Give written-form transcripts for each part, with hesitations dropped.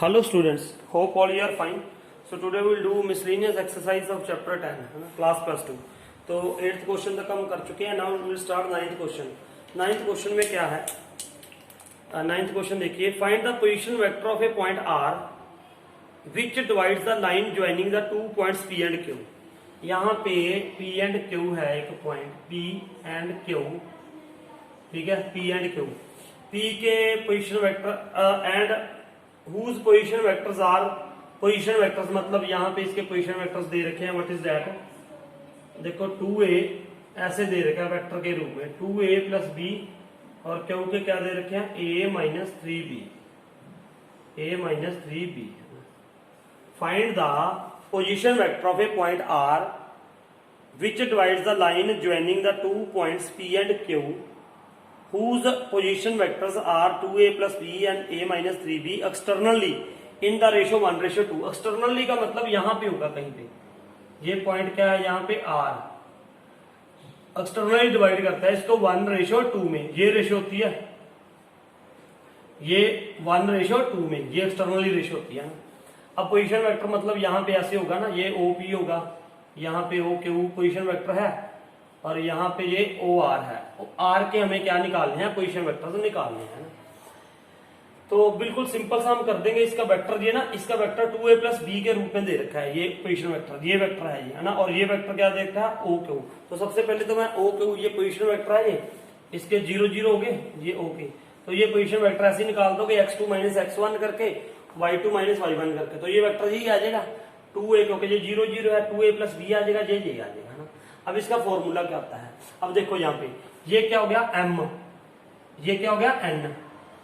Hello students, hope all you are fine. So today we will do miscellaneous exercise of chapter 10, है ना, class plus 2. तो 8th question तक हम कर चुके हैं. Now we will start 9th question. 9th question में क्या है? 9th क्वेश्चन देखिए, find the position vector of a point R which divides the line joining the two points P and Q. यहाँ पे P एंड Q है एक point P and Q, ठीक है, P एंड Q. P के position vector and whose position vectors are position vectors मतलब यहाँ पे इसके पोजीशन वेक्टर्स दे रखे हैं. What is that? देखो 2a ऐसे दे रखा है वेक्टर के रूप में 2a प्लस b और Q के क्या दे रखे हैं a minus 3b. a minus 3b. Find the position vector of a point R which divides the line joining the two points P and Q whose position vectors are 2a plus b and a minus 3b externally in the ratio 1:2. externally का मतलब यहां पे होगा कहीं पे. ये point क्या है यहाँ पे R. एक्सटर्नली डिवाइड करता है इसको 1:2 में. ये रेशियो होती है, ये 1:2 में, ये एक्सटर्नली रेशियो होती है. अब पोजीशन वेक्टर मतलब यहाँ पे ऐसे होगा ना, ये OP होगा, यहाँ पे OQ पोजीशन वेक्टर है और यहाँ पे ये OR है. R के हमें क्या निकालने हैं? पोजीशन वेक्टर तो निकालने हैं ना. तो बिल्कुल सिंपल सा हम कर देंगे. इसका वेक्टर ये ना, इसका वेक्टर 2a प्लस b के रूप में दे रखा है. ये पोजीशन वेक्टर, ये वेक्टर है ये, है ना. और ये वेक्टर क्या दे रखा है? OQ. तो सबसे पहले तो मैं OQ, ये पोजीशन वेक्टर है, ये इसके 0 0 हो गए, ये OK. तो ये पोजीशन वेक्टर ऐसे निकाल दोगे x2 माइनस x1 करके, y2 माइनस y1 करके. तो ये वेक्टर यही आ जाएगा 2a, क्योंकि ये 0 0 है, 2a प्लस b आ जाएगा, ये आ जाएगा, है ना. अब इसका फॉर्मूला क्या होता है? अब देखो यहाँ पे ये क्या हो गया m, ये क्या हो गया n,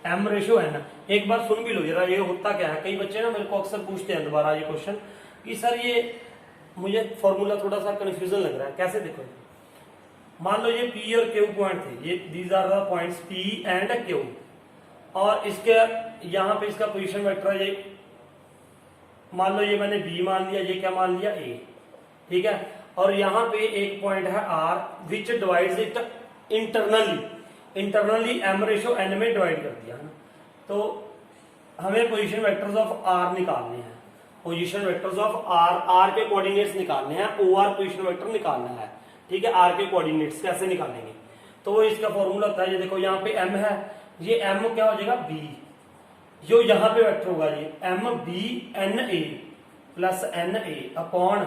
m/n. एक बार सुन भी लो जरा, ये होता क्या है. कई बच्चे ना मेरे को अक्सर पूछते हैं दोबारा ये क्वेश्चन कि सर ये मुझे फॉर्मूला थोड़ा सा कंफ्यूजन लग रहा है. कैसे? देखो मान लो ये P और Q पॉइंट थे, ये these are the points P and Q, और इसके यहाँ पे इसका पोजीशन वेक्टर है ये, मान लो ये मैंने B मान लिया, ये क्या मान लिया A, ठीक है. और यहाँ पे एक पॉइंट है R which divides it internally m/n में डिवाइड कर दिया है. तो हमें पोजीशन वेक्टर्स ऑफ R निकालने हैं. पोजीशन वेक्टर्स ऑफ R के कोऑर्डिनेट्स निकालने हैं. OR पोजीशन वेक्टर निकालना है, ठीक है. R के कोऑर्डिनेट्स कैसे निकालेंगे? तो वो इसका फॉर्मूला होता है, ये देखो यहाँ पे m है, ये m क्या हो जाएगा B, जो यहाँ पे वेक्टर होगा ये MBNA plus NA upon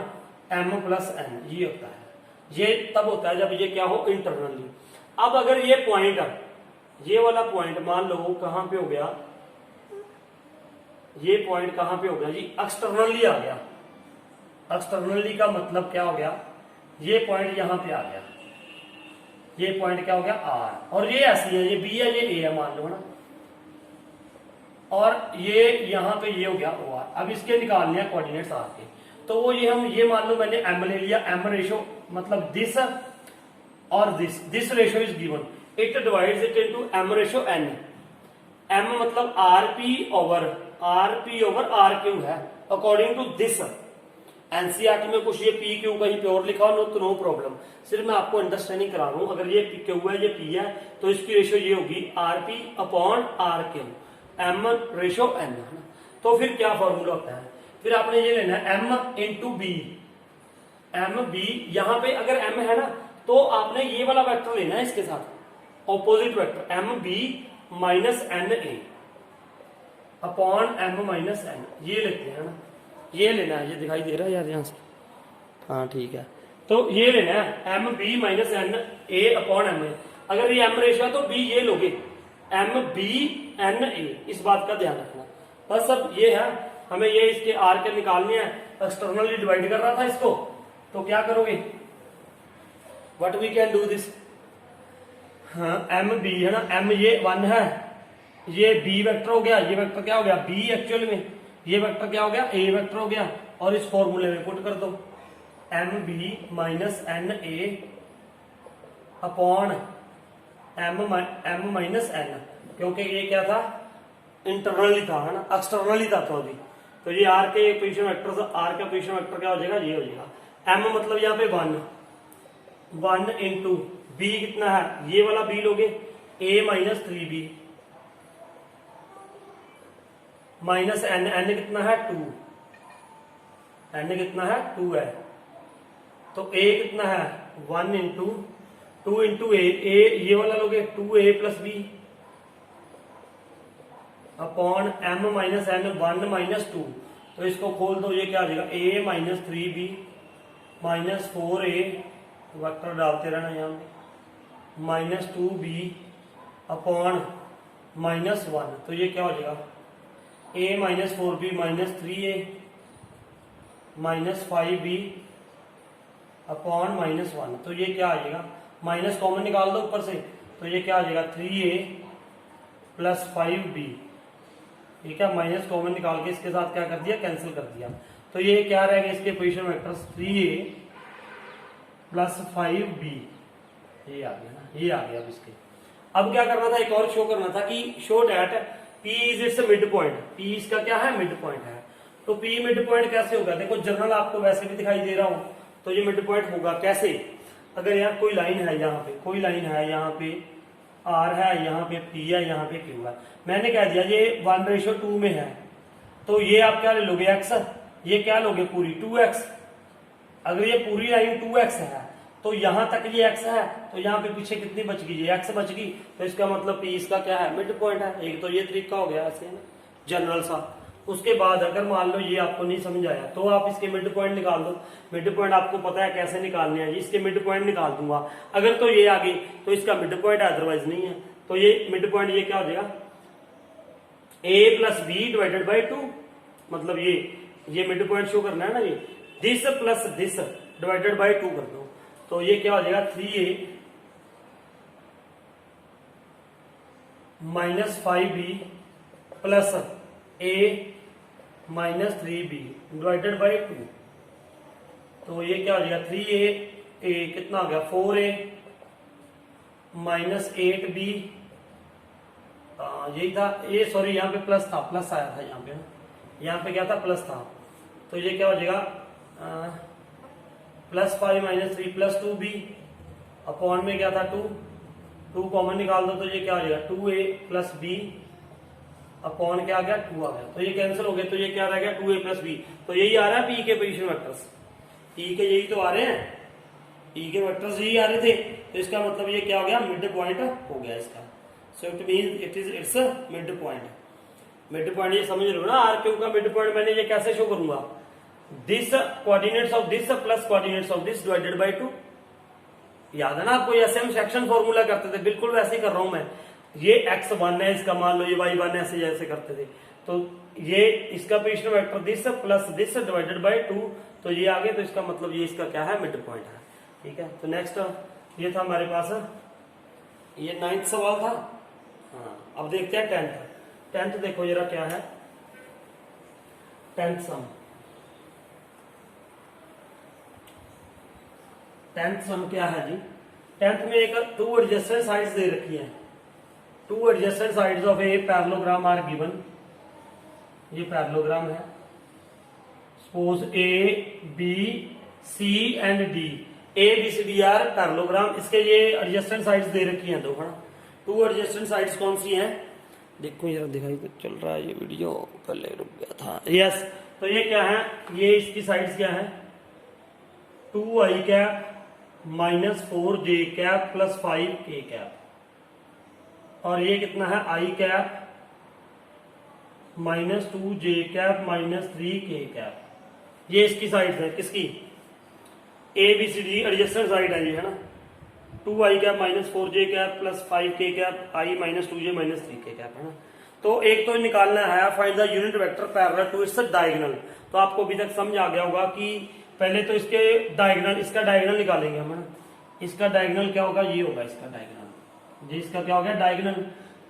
m plus n. ये होता है, ये तब होता है जब ये क्या हो? इंटरनली. अब अगर ये पॉइंट, ये वाला पॉइंट मान लो कहां पे हो गया, ये पॉइंट कहां पे हो गया जी? एक्सटर्नली आ गया. एक्सटर्नली का मतलब क्या हो गया? ये पॉइंट यहां पे आ गया, ये पॉइंट क्या हो गया? R. और ये ऐसी है, ये B है, ये A है मान लो ना, और ये यहां पे ये हो गया OR. अब इसके निकालने हैं कोऑर्डिनेट्स R के. तो वो ये हम ये मान लो मैंने m ले लिया, m रेशो मतलब दिस और this ratio is given, it divides it into m/n. m मतलब rp ओवर rq है अकॉर्डिंग टू दिस. एनसीईआरटी में कुछ ये pq कहीं पे और लिखा हो तो नो प्रॉब्लम, सिर्फ मैं आपको अंडरस्टैंडिंग करा रहा हूं. अगर ये q है, ये p है, तो इसकी रेशो ये होगी rp अपॉन rq, m/n. तो फिर क्या फॉर्मूला होता है? फिर आपने ये लेना है m into B. M B, यहां पे अगर m है ना तो आपने ये वाला वेक्टर लेना है इसके साथ opposite vector, M B minus N A upon m minus n. ये लेते हैं ना, ये लेना है. ये दिखाई दे रहा है यार यहाँ से? हाँ ठीक है. तो ये लेना है M B minus N A upon m. अगर ये m रेशो है तो b ये लोगे एम बी एन ए. इस बात का ध्यान रखना. बस अब ये है, हमें ये इसके R के निकालने हैं. एक्सटर्नली डिवाइड कर रहा था इसको, तो क्या करोगे? What we can do this. हाँ एम बी है ना, m ये 1 है, ये B वेक्टर हो गया, ये वेक्टर क्या हो गया? B एक्चुअल में, ये वेक्टर क्या हो गया? A वेक्टर हो गया. और इस फॉर्मूले में पुट कर दो M B minus N A upon m minus n, क्योंकि ये क्या था? इंटरनली था, है ना, एक्सटर्नली था. तो ये R के पोजीशन वेक्टर, R का पोजीशन वेक्टर क्या हो जाएगा? ये हो जाएगा. m मतलब यहाँ पे 1 इंटू B कितना है? ये वाला B लोगे A minus 3B minus N, N कितना है 2, एन कितना है 2 है, तो ए कितना है 1 इंटू 2 इंटू ए, ये वाला लोगे 2a plus B upon m minus N 1 minus 2, तो इसको खोल दो, ये क्या आ जाएगा a minus 3b minus 4a, vector डालते रहना यहाँ पे, माइनस 2b अपॉन माइनस 1, तो ये क्या हो जाएगा a minus 4b minus 3a minus 5b upon minus 1, तो ये क्या आ जाएगा, माइनस कॉमन निकाल दो ऊपर से, तो ये क्या आ जाएगा 3a प्लस 5b, ठीक है, माइनस कॉमन निकाल के इसके साथ क्या कर दिया, कैंसिल कर दिया, तो ये क्या रहेगा इसके position vectors 3a plus 5b, ये आ गया ना, ये आ गया अब इसके। अब क्या करना था, एक और शो करना था कि show that p is it's mid point, p इसका क्या है मिड पॉइंट है, तो p मिड पॉइंट कैसे होगा, देखो जनरल आपको वैसे भी दिखाई दे रहा हूं, तो ये मिड पॉइंट होगा कैसे, अगर यार कोई लाइन है यहाँ पे, कोई लाइन है यहाँ पे r है, यहाँ पे p है, यहाँ पे q है, मैंने कह दिया ये 1:2 में है, तो ये आप क्या ले लोगे x, ये क्या लोगे पूरी 2x, अगर ये पूरी लाइन 2x है तो यहां तक ये x है, तो यहाँ पे पीछे कितनी बच गई, ये x बच गई, तो इसका मतलब p इसका क्या है मिड पॉइंट है। एक तो ये तरीका हो गया ऐसे जनरल सा। उसके बाद अगर मान लो ये आपको नहीं समझ आया तो आप इसके मिड पॉइंट निकाल दो, मिड पॉइंट आपको पता है कैसे निकालने हैं, इसके मिड पॉइंट निकाल दूंगा, अगर तो ये आ गई तो इसका मिड पॉइंट है, अदरवाइज नहीं है, तो ये मिड पॉइंट ये क्या हो जाएगा a plus B divided by 2, मतलब ये मिड पॉइंट शो करना है ना, ये this plus this divided by 2 कर दो, तो ये क्या हो जाएगा 3a minus 5b plus a minus 3b divided by 2, तो ये क्या हो जाएगा 3a कितना हो गया 4a माइनस 8b, यही था ये, सॉरी यहाँ पे प्लस था, प्लस आया था यहाँ पे ना, यहाँ पे क्या था प्लस था, तो ये क्या हो जाएगा plus 5 minus 3 plus 2b upon में क्या था 2 कॉमन निकाल दो, तो ये क्या हो जाएगा 2a प्लस b अपॉन क्या आ गया 2 आ गया, तो ये कैंसिल हो गया, तो ये क्या रह गया 2a प्लस b, तो यही आ रहा है p के पोजीशन वेक्टर्स, p के यही तो आ रहे हैं, p के वेक्टर्स यही आ रहे थे, तो इसका मतलब ये क्या हो गया मिड पॉइंट हो गया इसका, so it means it's mid point. Mid point ये समझ लो ना, आर क्यू का मिड पॉइंट मैंने ये कैसे शो करूंगा, this coordinates of this plus coordinates of this divided by 2, याद है ना आपको, ऐसे हम सेक्शन फॉर्मूला करते थे, बिल्कुल वैसे ही कर रहा हूं मैं, ये x1 है इसका, मान लो ये y1 है, ऐसे जैसे करते थे, तो ये इसका position vector this plus this divided by 2, तो ये आगे, तो इसका मतलब ये इसका क्या है मिड पॉइंट है, ठीक है। तो नेक्स्ट ये था हमारे पास, ये 9th सवाल था। हाँ, अब देखते हैं 10th देखो जरा क्या है 10th सम, 10th सम क्या है जी, 10th में एक 2 एडजेसेंट साइड्स दे रखी है, 2 adjacent sides of a parallelogram are given, ये पैरेललोग्राम है, suppose A B C and D, A B C D are parallelogram, इसके ये एडजेसेंट साइड्स दे रखी हैं दो, है 2 एडजेसेंट साइड्स कौन सी हैं, देखो जरा दिखाई तो चल रहा है, ये वीडियो पहले रुक गया था, यस, तो ये क्या है, ये इसकी साइड्स क्या है 2i cap minus 4j cap plus 5k cap, और ये कितना है i cap minus 2j cap minus 3k cap, ये इसकी साइड्स है, किसकी A B C D adjacent side है ये, है ना, 2i cap minus 4j cap plus 5k cap i minus 2j minus 3k cap, है ना। तो एक तो निकालना है find the unit vector parallel to its diagonal, तो आपको अभी तक समझ आ गया होगा कि पहले तो इसके डायगोनल, इसका डायगोनल निकालेंगे हम, है ना, इसका डायगोनल क्या होगा, ये होगा इसका डायगोनल, जी इसका क्या हो गया डायगोनल,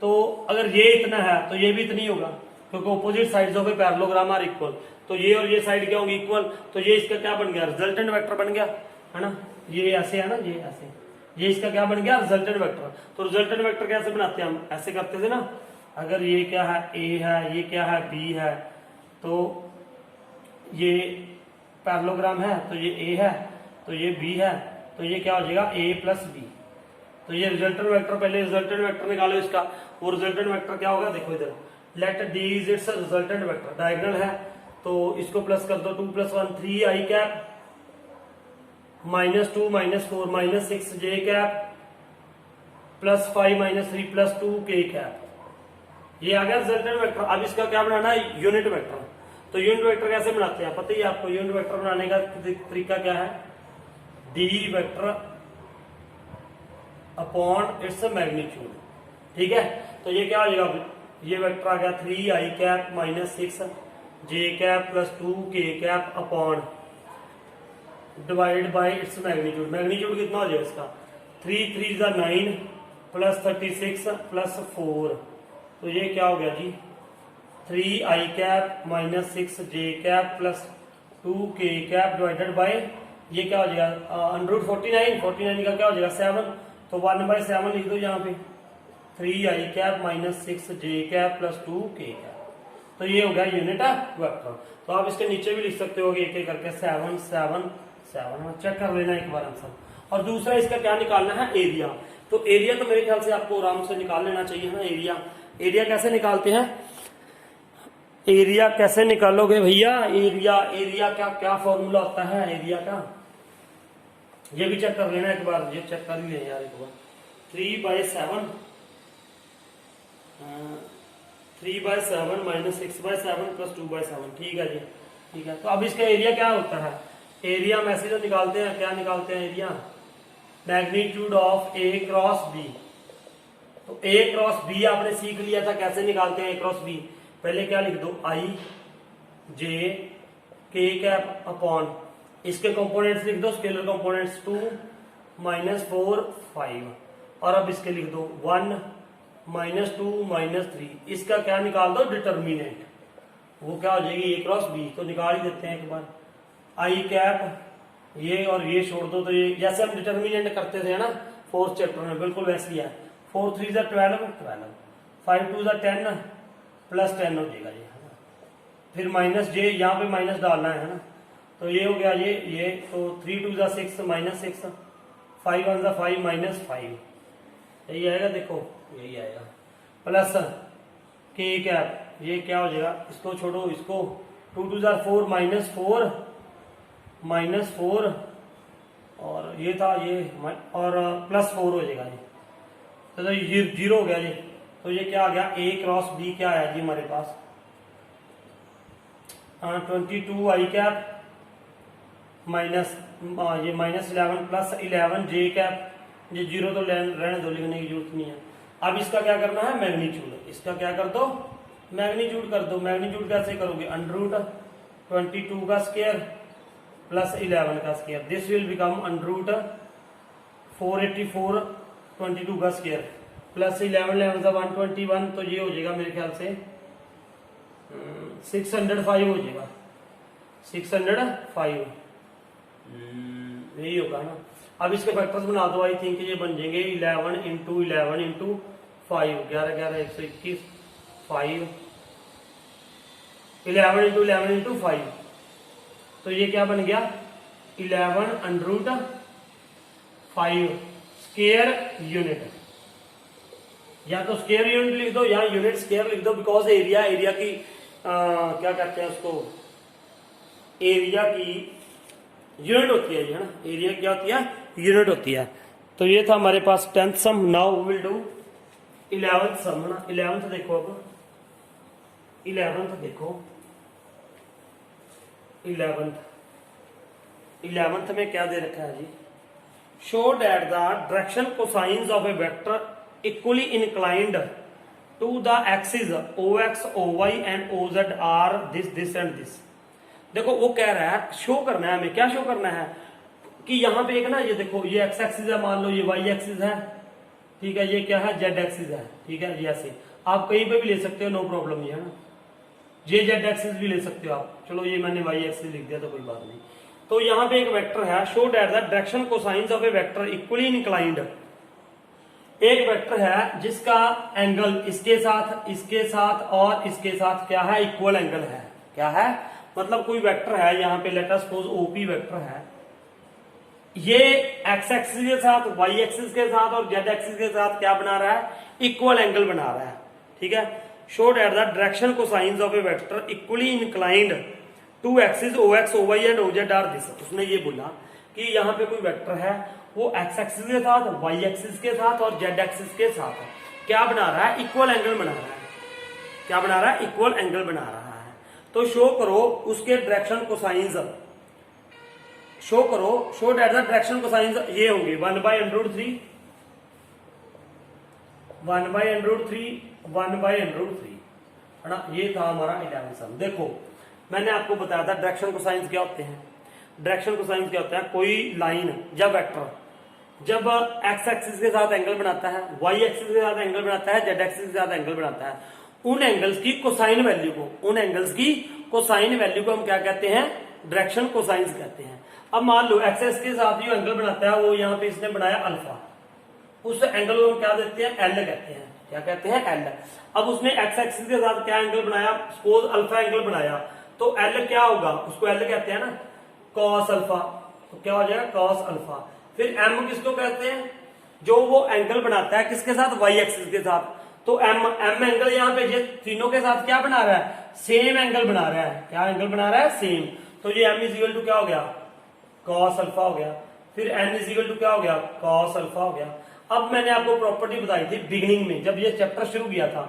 तो अगर ये इतना है तो ये भी इतनी होगा, क्योंकि opposite sides of a parallelogram are equal, तो ये और ये साइड क्या होगी इक्वल, तो ये इसका क्या बन गया रिजल्टेंट वेक्टर बन गया, है ना, ये ऐसे है ना, ये ऐसे, ये इसका क्या बन गया रिजल्टेंट वेक्टर। तो रिजल्टेंट वेक्टर कैसे बनाते हैं हम, ऐसे करते थे ना, अगर ये क्या है ए है, ये क्या है बी है, तो ये पैरेललोग्राम है, तो ये ए है, तो ये बी है, तो ये क्या हो जाएगा ए प्लस बी, तो ये रिजल्टेंट वेक्टर, पहले रिजल्टेंट वेक्टर निकालो इसका, वो रिजल्टेंट वेक्टर क्या होगा देखो इधर let D is its resultant vector, diagonal है तो इसको प्लस कर दो, 2 + 1 3 i cap -2 -4 -6 j cap +5 -3 +2 k cap. ये आ गया रिजल्टेंट वेक्टर। अब इसका क्या बनाना है, यूनिट वेक्टर। तो यूनिट वेक्टर कैसे बनाते हैं पता ही है आपको। यूनिट वेक्टर बनाने का तरीका क्या है, D vector upon its magnitude. ठीक है, तो ये क्या हो जाएगा, ये वेक्टर आ गया 3 i cap -6 j cap +2 k cap upon divide by its magnitude. Magnitude कितना हो जाएगा इसका, 3 3 9 +36 +4, तो ये क्या हो गया जी 3 i cap -6 j cap +2 k cap divided by ये क्या हो जाएगा √49, 49 का क्या हो जाएगा 7, तो 1/7 लिख दो यहाँ पे, 3 i cap -6 j cap +2 k cap. तो ये हो गया यूनिट वेक्टर। तो आप इसके नीचे भी लिख सकते हो एक एक करके 7 7 7, चेक कर लेना एक बार आंसर। और दूसरा इसका क्या निकालना है, एरिया। तो एरिया तो मेरे ख्याल से आपको आराम से निकाल लेना चाहिए ना। एरिया कैसे निकालते हैं, एरिया कैसे निकालोगे भैया, एरिया क्या क्या फॉर्मूला होता है एरिया का, ये भी चेक कर लेना एक बार, ये चेक कर ही ले यार एक बार। 3/7 3/7 -6/7 +2/7, ठीक है जी, ठीक है। तो अब इसका एरिया क्या होता है, एरिया में ऐसे तो निकालते हैं, क्या निकालते हैं area, magnitude of A cross B। तो A क्रॉस B आपने सीख लिया था कैसे निकालते हैं A क्रॉस B। पहले क्या लिख दो, I J K cap upon इसके कंपोनेंट्स लिख दो, स्केलर कंपोनेंट्स 2 -4 5, और अब इसके लिख दो 1 -2 -3, इसका क्या निकाल दो डिटर्मिनेंट, वो क्या हो जाएगी A क्रॉस B। तो निकाल ही देते हैं एक बार, I कैप ये और ये छोड़ दो, तो ये जैसे हम डिटर्मिनेंट करते थे ना 4th चैप्टर में, बिल्कुल वैसे ही है। 4 3 12 12, 5 2 10 +10 हो जाएगा ये, है ना। फिर माइनस j, यहाँ पे माइनस डालना है ना, तो ये हो गया ये तो 3 2 6 -6, 5 1 5 -5, यही आएगा, देखो यही आएगा, प्लस k कैप, ये क्या हो जाएगा, इसको छोड़ो इसको, 2 2 4 -4 और ये था ये और +4 हो जाएगा ये, तो ये 0 हो गया जी। तो ये क्या आ गया, A क्रॉस B क्या आया जी हमारे पास 22 i कैप माइनस ये -11 +11 j कैप, ये 0 तो रहने दो, लिखने की जरूरत नहीं है। अब इसका क्या करना है, मैग्नीट्यूड, इसका क्या कर दो, मैग्नीट्यूड कर दो। मैग्नीट्यूड कैसे करोगे, √22 का स्क्वायर +11 का स्क्वायर, दिस विल बिकम √484 22 का स्क्वायर +11 11 121, तो ये हो जाएगा मेरे ख्याल से 605 हो जाएगा, 605 यही होगा ना। अब इसके फैक्टर्स बना दो, आई थिंक ये बन जाएंगे 11 × 11 × 5, 11 11 121 5, 11 × 11 × 5, तो ये क्या बन गया 11 √5 स्क्वायर यूनिट, या तो स्क्वायर यूनिट लिख दो या यूनिट स्क्वायर लिख दो, बिकॉज एरिया की क्या कहते हैं उसको, एरिया की यूनिट होती है, है ना, एरिया क्या होती है, यूनिट होती है। तो ये था हमारे पास 10th sum. Now will do 11th sum ना। 11th देखो, अब 11th देखो, 11th में क्या दे रखा है जी, show that the direction cosines of a vector equally inclined to the axis OX OY and OZ are this and this. देखो वो कह रहा है, शो करना है हमें, क्या शो करना है कि यहाँ पे एक ना, ये देखो ये x एक्सिस है, मान लो ये y एक्सिस है, ठीक है, ये क्या है z एक्सिस है, ठीक है, ये ऐसे आप कहीं पे भी ले सकते हो, नो प्रॉब्लम, ये है ना, ये z एक्सिस भी ले सकते हो आप, चलो ये मैंने y एक्सिस लिख दिया तो कोई बात नहीं। तो यहाँ पे एक वेक्टर है, show that the direction cosines of a vector equally inclined, एक वेक्टर है जिसका एंगल इसके साथ और इसके साथ क्या है, इक्वल एंगल है, क्या है, मतलब कोई वेक्टर है यहाँ पे, late us suppose OP vector है, ये x एक्सिस के साथ, y एक्सिस के साथ और z एक्सिस के साथ क्या बना रहा है, इक्वल एंगल बना रहा है, ठीक है। Show that the direction cosines of a vector equally inclined to axis O X O Y and O Z are this. उसने ये बोला कि यहाँ पे कोई वेक्टर है वो एक्स एक्सिस के साथ, वाई एक्सिस के साथ और जेड एक्सिस के साथ क्या बना रहा है, इक्वल एंगल बना रहा है। क्या बना रहा है, इक्वल एंगल बना रहा है। तो शो करो उसके डायरेक्शन कोसाइंस, शो करो, show that the direction cosines ये होंगे 1/√3, 1/√3, 1/√3 है ना। ये था हमारा 11 सम। देखो मैंने आपको बताया था डायरेक्शन कोसाइंस क्या होते हैं। डायरेक्शन कोसाइंस क्या होता है, कोई लाइन जब वेक्टर जब एक्स एक्सिस के साथ एंगल बनाता है, वाई एक्सिस के साथ एंगल बनाता है, जेड एक्सिस के साथ एंगल बनाता है, उन एंगल्स की कोसाइन वैल्यू को, उन एंगल्स की कोसाइन वैल्यू को हम क्या कहते हैं, डायरेक्शन कोसाइंस कहते हैं। अब मान लो एक्सिस के साथ जो एंगल बनाता है वो यहाँ पे इसने बनाया अल्फा, उस एंगल को हम क्या देते हैं, एल कहते हैं। क्या कहते हैं, एल। अब उसने एक्स एक्सिस के साथ क्या एंगल बनाया, सपोज अल्फा एंगल बनाया, तो एल क्या होगा, उसको एल कहते हैं ना, कॉस अल्फा। तो क्या हो जाएगा, कॉस अल्फा। फिर एम किसको कहते हैं, जो वो एंगल बनाता है किसके साथ, वाई एक्सिस के साथ। तो एम एंगल यहाँ पे ये तीनों के साथ क्या बना रहा है, सेम एंगल बना रहा है। क्या एंगल बना रहा है, सेम। तो ये एम इज इक्वल टू क्या हो गया, कॉस अल्फा हो गया। फिर एन इज इक्वल टू क्या हो गया, कॉस अल्फा हो गया। अब मैंने आपको प्रॉपर्टी बताई थी बिगिनिंग में जब ये चैप्टर शुरू किया था,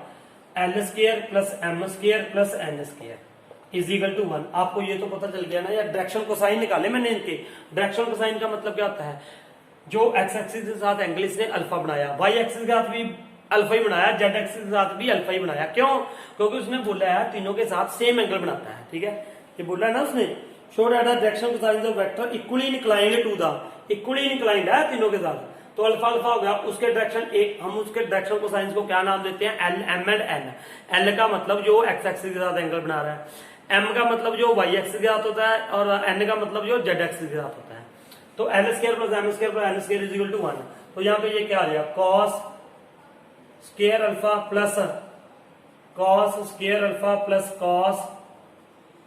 L square plus M square plus N square is equal to 1। आपको ये तो पता चल गया ना, या डायरेक्शन कोसाइन निकाले मैंने इनके। डायरेक्शन कोसाइन का मतलब क्या होता है, जो एक्स एक्सिस के साथ एंगल इसने अल्फा बनाया, वाई एक्सिस के साथ भी अल्फा ही बनाया, जेड एक्सिस के साथ भी अल्फा ही बनाया। क्यों, क्योंकि उसने बोला है तीनों के साथ सेम एंगल बनाता है। ठीक है, ये बोला है ना उसने, show that the direction cosine of vector equally inclined to the, equally inclined है तीनों के साथ। तो अल्फा अल्फा हो गया, उसके डायरेक्शन एक, हम उसके डायरेक्शन कोसाइंस को क्या नाम देते हैं, L, M and N. L का मतलब जो एक्स एक्सिस के साथ एंगल बना रहा है, एम का मतलब जो वाई एक्सिस के साथ होता है, और एन का मतलब जो जेड एक्सिस के साथ होता है। तो L square plus M square plus N square is equal to 1। तो यहाँ पे ये क्या आ जाएगा, cos square alpha plus cos square alpha plus cos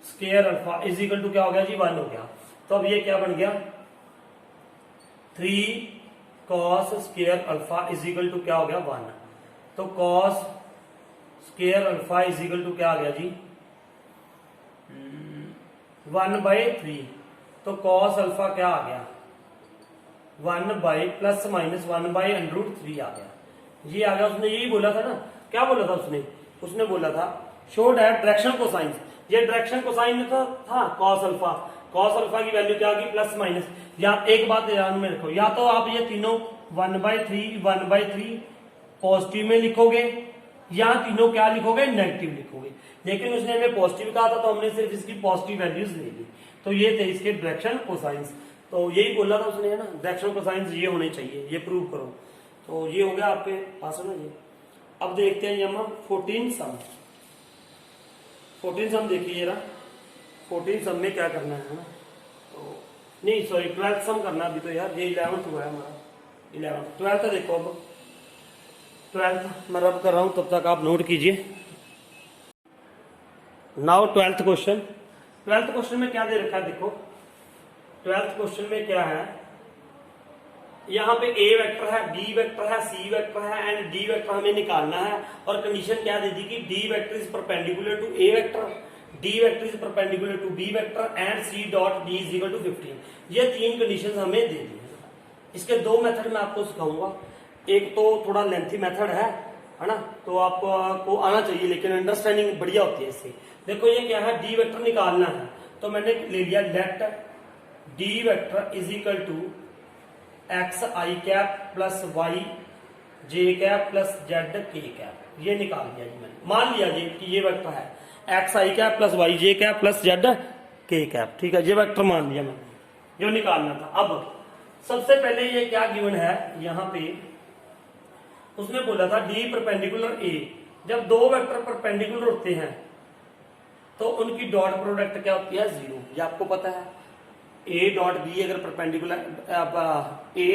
square alpha is equal to क्या हो गया जी, 1 हो गया। तो अब ये क्या बन गया, 3 cos square alpha is equal to क्या हो गया, 1। तो cos square alpha is equal to क्या आ गया जी, 1/3। तो कॉस अल्फा क्या आ गया, 1 बाई प्लस माइनस 1/√3 आ गया। ये आ गया। उसने यही बोला था ना, क्या बोला था उसने, उसने बोला था शो दैट डायरेक्शन कोसाइन, ये डायरेक्शन कोसाइन था कॉस अल्फा। कॉस अल्फा की वैल्यू क्या आ गई, प्लस माइनस। या एक बात ध्यान में रखो, या तो आप ये तीनों 1/3 पॉजिटिव में लिखोगे, या तीनों क्या लिखोगे, नेगेटिव लिखोगे। लेकिन उसने हमें पॉजिटिव कहा था तो हमने सिर्फ इसकी पॉजिटिव वैल्यूज ले ली। तो ये थे इसके डायरेक्शन कोसाइंस। तो यही बोला था उसने, है ना, डायरेक्शन कोसाइंस ये होने चाहिए, ये प्रूव करो। तो ये हो गया आपके पास, है ना ये। अब देखते हैं हम 14 सम। 14 सम देखिए जरा, 14 सम में क्या करना है ना, तो नहीं सॉरी 12th सम करना अभी तो यार, ये 11th हुआ है हमारा, 11th। 12th देखो, अब 12th मैं रब कर रहा हूं, तब तक आप नोट कीजिए। Now 12th question. 12th question में क्या दे रखा है, देखो 12th क्वेश्चन में क्या है, यहाँ पे ए वेक्टर है, बी वेक्टर है, सी वेक्टर है एंड डी वेक्टर हमें निकालना है। और कंडीशन क्या दे दी कि D vector is perpendicular to A vector, D vector is perpendicular to B vector and C dot D is equal to 15। ये 3 कंडीशन हमें दे दी है। इसके 2 मेथड मैं आपको सिखाऊंगा। एक तो थोड़ा लेंथी मेथड है ना, तो आपको आना चाहिए, लेकिन अंडरस्टैंडिंग बढ़िया होती है इससे। देखो ये क्या है, डी वेक्टर निकालना है, तो मैंने ले लिया let D vector is equal to X I cap plus Y J cap plus Z K cap. ये निकाल दिया जी मैंने, मान लिया जी कि ये वेक्टर है x I cap plus Y J cap plus Z K cap. ठीक है, ये वेक्टर मान लिया मैंने, जो निकालना था। अब सबसे पहले ये क्या गिवन है, यहाँ पे उसने बोला था डी परपेंडिकुलर ए। जब 2 वेक्टर परपेंडिकुलर होते हैं तो उनकी डॉट प्रोडक्ट क्या होती है, 0। ये आपको पता है। ए डॉट बी अगर perpendicular, A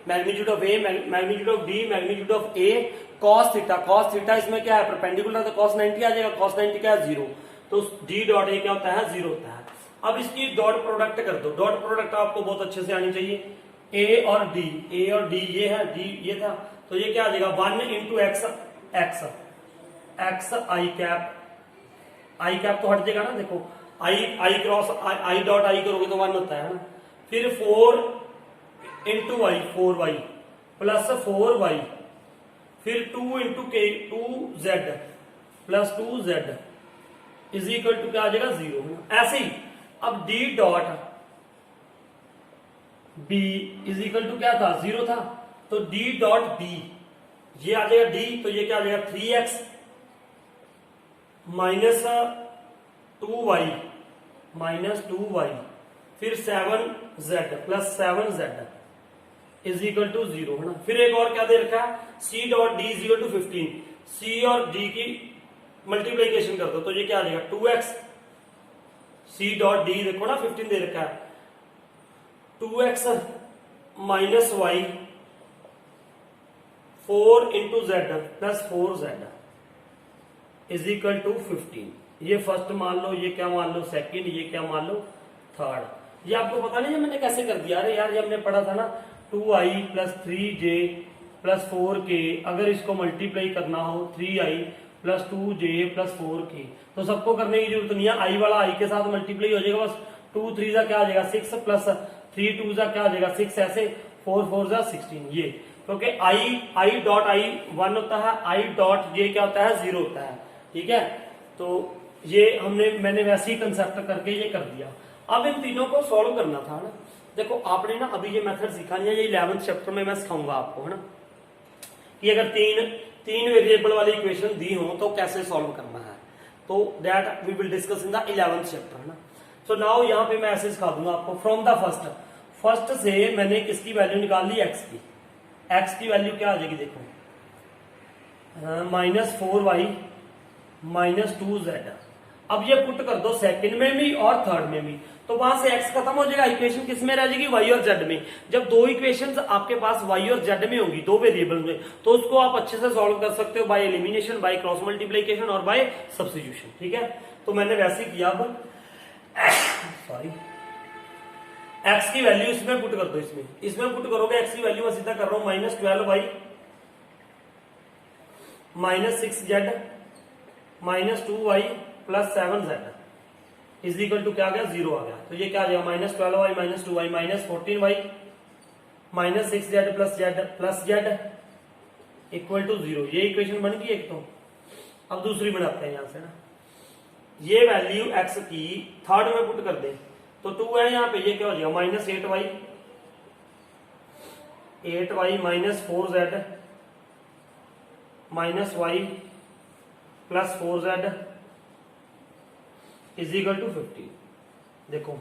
magnitude of A magnitude of B magnitude of A cos theta, cos theta इसमें क्या है, परपेंडिकुलर, तो कॉस 90 आ जाएगा। कॉस 90 क्या है, 0। तो डी डॉट ए क्या होता है, 0 होता है। अब इसकी डॉट प्रोडक्ट कर दो। डॉट प्रोडक्ट आपको बहुत अच्छे से आनी चाहिए। ए और डी, ए और डी ये है, डी ये था, तो ये क्या आ जाएगा 1 into x, x x I cap, I cap तो हट जाएगा ना, देखो आई क्रॉस आई डॉट आई करोगे तो 1 होता है ना। फिर 4 into Y 4y plus 4y, फिर 2 इंटू के 2z plus 2z is equal to क्या आ जाएगा 0। ऐसे ही अब d dot b is equal to क्या था 0 था, तो d डॉट b ये आ जाएगा d, तो ये क्या आ जाएगा 3x माइनस 2y फिर 7z plus 7z is equal to 0 है ना। फिर एक और क्या दे रखा है c dot d is equal to 15, c और d की मल्टीप्लीकेशन कर दो तो ये क्या आ जाएगा 2x, c डॉट d देखो ना 15 दे रखा है, 2x minus y 4 into z plus 4z is equal to 15। ये फर्स्ट मान लो, ये क्या मान लो सेकंड, ये क्या मान लो थर्ड। ये आपको पता नहीं है मैंने कैसे कर दिया, अरे यार ये हमने पढ़ा था ना 2i plus 3j plus 4k, अगर इसको मल्टीप्लाई करना हो 3i plus 2j plus 4k, तो सबको करने की जरूरत नहीं है, आई वाला आई के साथ मल्टीप्लाई हो जाएगा, बस 2 3 जा क्या आ जाएगा 6 प्लस 3 2 जा क्या आ जाएगा 6, ऐसे 4 4 जा 16। ये क्योंकि आई डॉट आई 1 होता है, आई डॉट ये क्या होता है 0 होता है, ठीक है। तो ये मैंने वैसे ही कंसेप्ट करके ये कर दिया। अब इन तीनों को सॉल्व करना था ना। देखो आपने ना अभी ये मेथड सीखा नहीं है, ये 11th चैप्टर में मैं सिखाऊंगा आपको, है ना, कि अगर तीन वेरिएबल वाली इक्वेशन दी हो तो कैसे सॉल्व करना है, तो that we will discuss in the 11th chapter, है ना। सो नाउ यहाँ पे मैं ऐसे सिखा दूंगा आपको फ्रॉम द फर्स्ट से मैंने किसकी वैल्यू निकाल ली एक्स की वैल्यू क्या आ जाएगी देखो -4y माइनस 2z। अब ये पुट कर दो सेकंड में भी और थर्ड में भी, तो वहां से x खत्म हो जाएगा, इक्वेशन किस में रह जाएगी y और z में। जब दो इक्वेशंस आपके पास y और z में होंगी, दो वेरिएबल में, तो उसको आप अच्छे से सॉल्व कर सकते हो by elimination, by cross multiplication और बाय सब्स्टिट्यूशन, ठीक है। तो मैंने वैसे किया। अब सॉरी x की वैल्यू इसमें पुट कर दो, इसमें पुट करोगे x की वैल्यू मैं सीधा कर रहा हूं -12y -6z -2y plus 7z is equal to क्या आ गया 0 आ गया। तो ये क्या आ जाएगा -12y -2y -14y -6z plus z equal to 0। ये इक्वेशन बन गई एक। तो अब दूसरी बनाते हैं यहां से ना, ये वैल्यू x की थर्ड में पुट कर दे तो 2 है यहां पे, ये क्या हो जाएगा -8y -4z -y plus 4z is equal to 15। देखो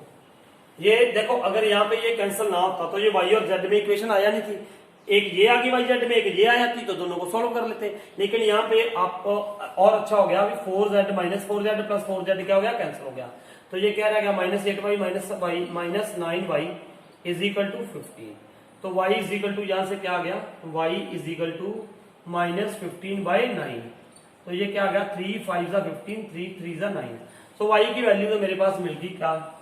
ये देखो, अगर यहाँ पे ये कैंसिल ना होता तो ये y और z में इक्वेशन आया नहीं थी, एक ये आ गई y z में, एक ये आया थी, तो दोनों को सॉल्व कर लेते। लेकिन यहाँ पे आपको और अच्छा हो गया, अभी 4z -4z प्लस 4z क्या हो गया कैंसिल हो गया, तो ये क्या रह गया -8y -9y is equal to 15। तो y इज इक्वल टू यहां से क्या आ गया y इज इक्वल टू -15/9, तो ये क्या आ गया 3 5 जा 15 3 3 जा 9। तो y की वैल्यू तो मेरे पास मिल गई क्या,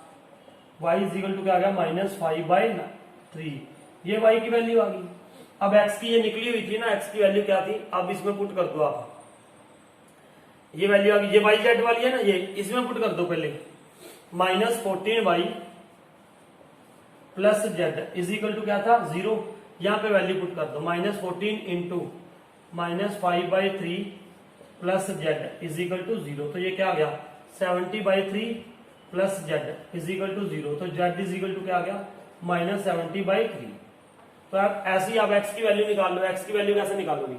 y इज इक्वल टू क्या आ गया -5/3, ये y की वैल्यू आ गई। अब x की ये निकली हुई थी ना, x की वैल्यू क्या थी, अब इसमें पुट कर दो आप, ये वैल्यू आ गई, ये y z वाली है ना, ये इसमें पुट कर दो पहले -14y plus z is equal to क्या था 0, यहां पे वैल्यू पुट कर दो -14 into -5/3 plus z is equal to 0। तो ये क्या आ गया 70/3 plus z is equal to 0, तो z इज इक्वल टू क्या आ गया -70/3। तो आप ऐसे ही आप x की वैल्यू निकाल लो। x की वैल्यू कैसे निकालोगे,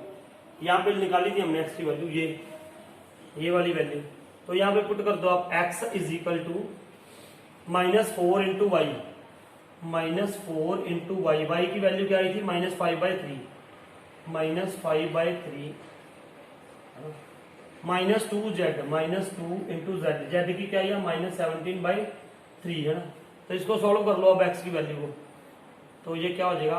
यहाँ पे निकाली थी हमने x की वैल्यू, ये वाली वैल्यू, तो यहाँ पे पुट कर दो आप x is equal to -4 into y -4 into y, y की वैल्यू क्या आई थी -5/3 -5/3 -2z -2 इंटू z की क्या है -17/3 है ना। तो इसको सॉल्व कर लो अब x की वैल्यू को, तो ये क्या हो जाएगा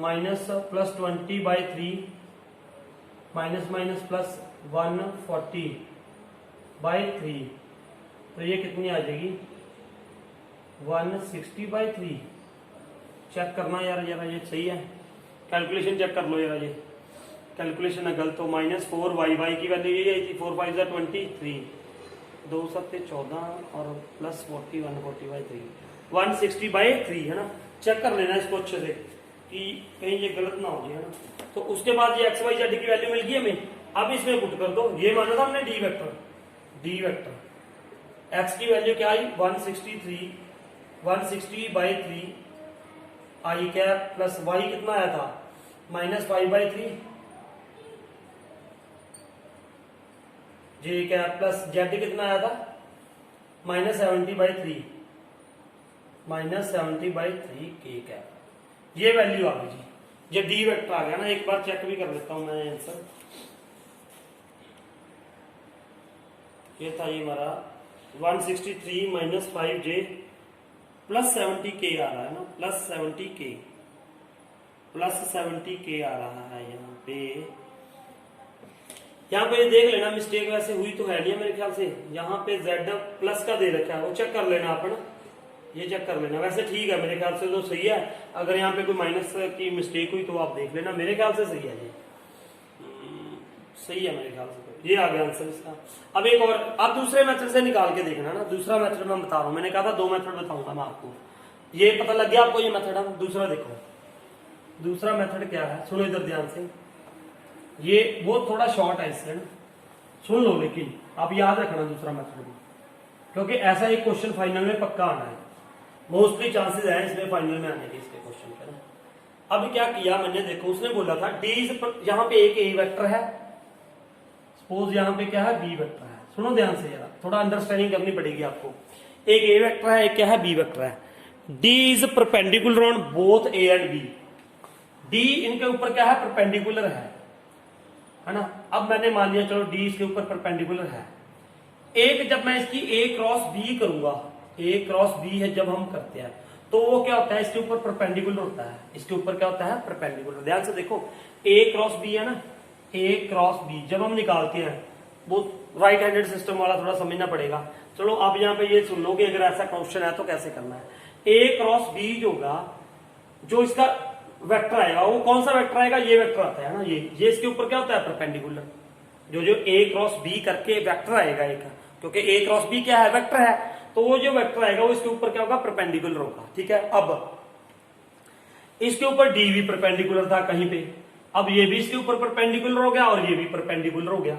+20/3 प्लस 140/3, तो ये कितनी आ जाएगी 160/3। चेक करना यार जरा, ये सही है, कैलकुलेशन चेक कर लो जरा, ये कैलकुलेशन है गलत, तो -4y, y की वैल्यू यही आई थी 4 5 23, 2 7 14 और प्लस 41 40/3 160/3 है ना। चेक कर लेना इसको अच्छे से कि कहीं ये गलत ना हो जाए, है ना। तो उसके बाद ये x y z की वैल्यू मिल गई हमें। अब इसमें पुट कर दो, ये माना था हमने डी वेक्टर x की वैल्यू क्या आई 160/3 आई कैप प्लस y कितना आया था -5/3 j कैप प्लस z कितना आया था -70/3 k कैप। ये वैल्यू आ गई जी, ये डी वेक्टर आ गया ना। एक बार चेक भी कर लेता हूं मैं आंसर। ये था ये हमारा 163 - 5j प्लस 70k आ रहा है ना, प्लस 70k आ रहा है यहाँ पे। यहाँ पे देख लेना मिस्टेक वैसे हुई तो है नहीं मेरे ख्याल से, यहाँ पे z प्लस का दे रखा है, वो चेक कर लेना आप, ये चेक कर लेना। वैसे ठीक है मेरे ख्याल से तो सही है। अगर यहाँ पे कोई माइनस की मिस्टेक हुई तो आप देख लेना, मेरे ख्याल से सही है ये, सही है मेरे ख्याल से। ये आ गया आंसर इसका। अब एक और, अब दूसरे मेथड से निकाल के देखना ना। दूसरा मेथड मैं बता रहा हूँ, मैंने कहा था 2 मेथड बताऊंगा मैं आपको। ये पता लग गया आपको ये मेथड है। दूसरा देखो, दूसरा मेथड क्या है, सुनो इधर ध्यान से। ये वो थोड़ा शॉर्ट है इससे ना, सुन लो, लेकिन आप याद रखना दूसरा मेथड भी, क्योंकि ऐसा एक क्वेश्चन फाइनल में पक्का आना है। मोस्टली चांसेस है इसमें फाइनल में आने के इसके क्वेश्चन के ना। अब क्या किया मैंने, देखो उसने बोला था डी, यहाँ पे एक ए वेक्टर है, सपोज यहाँ पे क्या है बी वेक्टर है। सुनो ध्यान से यार, थोड़ा अंडरस्टैंडिंग करनी पड़ेगी आपको। एक ए वेक्टर है, एक क्या है बी वेक्टर है। D is perpendicular on both A and B. D इनके ऊपर क्या है, परपेंडिकुलर है ना। अब मैंने मान लिया चलो डी इसके ऊपर परपेंडिकुलर है। एक जब मैं इसकी ए क्रॉस बी करूंगा, ए क्रॉस बी है जब हम करते हैं, तो वो क्या होता है, इसके ऊपर परपेंडिकुलर होता है। इसके ऊपर क्या होता है, परपेंडिकुलर। ध्यान से देखो, ए क्रॉस बी है ना, ए क्रॉस बी जब हम निकालते हैं, वो राइट हैंडेड सिस्टम वाला थोड़ा समझना पड़ेगा। चलो आप यहाँ पे ये सुन लो कि अगर ऐसा क्वेश्चन है तो कैसे करना है। ए क्रॉस बी जो होगा, जो इसका वेक्टर आएगा वो कौन सा वेक्टर आएगा, ये वेक्टर आता है ना, ये इसके ऊपर क्या होता है, परपेंडिकुलर। जो ए क्रॉस बी करके वेक्टर आएगा एक, क्योंकि ए क्रॉस बी क्या है, वेक्टर है, तो वो जो वेक्टर आएगा वो इसके ऊपर क्या होगा, परपेंडिकुलर होगा। ठीक है, अब इसके ऊपर डी भी परपेंडिकुलर था कहीं पे, अब ये भी इसके ऊपर परपेंडिकुलर हो गया और ये भी परपेंडिकुलर हो गया।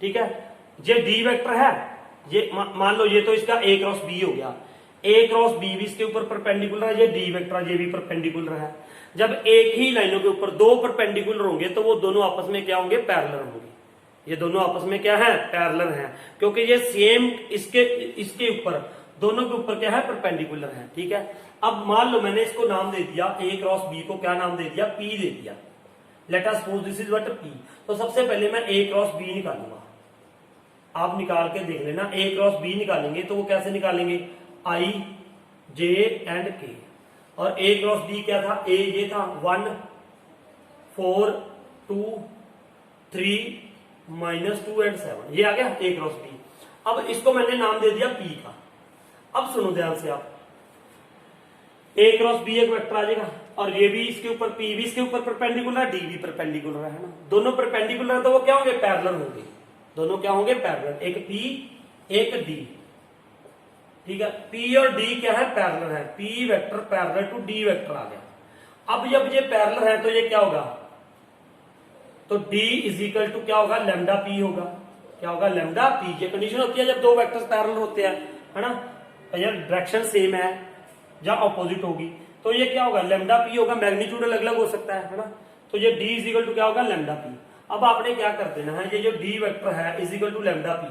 ठीक है, ये डी वेक्टर है, ये मान लो ये तो इसका ए क्रॉस बी हो गया, ए क्रॉस बी भी इसके ऊपर परपेंडिकुलर है, ये डी वेक्टर है, ये भी परपेंडिकुलर है। जब एक ही लाइनों के ऊपर दो परपेंडिकुलर होंगे तो वो दोनों आपस में क्या होंगे, पैरेलल होंगे। ये दोनों आपस में क्या है, पैरेलल हैं, क्योंकि ये सेम इसके ऊपर, दोनों के ऊपर क्या है, परपेंडिकुलर है। ठीक है, अब मान लो मैंने इसको नाम दे दिया, ए क्रॉस बी को क्या नाम दे दिया, पी दे दिया। Late us suppose this is what P. तो सबसे पहले मैं ए क्रॉस बी निकालूंगा, आप निकाल के देख लेना। ए क्रॉस बी निकालेंगे तो वो कैसे निकालेंगे, आई जे एंड के। और ए क्रॉस बी क्या था, ए ये था 1 4 2 3 -2 एंड 7, ये आ गया ए क्रॉस बी। अब इसको मैंने नाम दे दिया पी का। अब सुनो ध्यान से आप, ए क्रॉस बी एक वेक्टर आ जाएगा और ये भी इसके ऊपर, पी भी इसके ऊपर परपेंडिकुलर है, डी भी परपेंडिकुलर है ना। दोनों परपेंडिकुलर है तो वो क्या होंगे, पैरेलल होंगे। दोनों क्या होंगे, पैरेलल, एक पी एक डी। ठीक है, पी और डी क्या है, पैरेलल है। P vector parallel to D vector आ गया। अब जब ये पैरेलल है तो ये क्या होगा, तो D इज इक्वल टू क्या होगा, लैम्डा पी होगा। क्या होगा, लैम्डा पी। ये कंडीशन होती है जब दो वेक्टर्स पैरेलल होते हैं, है ना, या डायरेक्शन सेम है या ऑपोजिट होगी, तो ये क्या होगा, लैम्डा पी होगा। मैग्नीट्यूड अलग अलग हो सकता है ना। तो ये D इज इक्वल टू क्या होगा, लैम्डा पी। अब आपने क्या कर देना है, ये जो D वेक्टर है is equal to lambda P,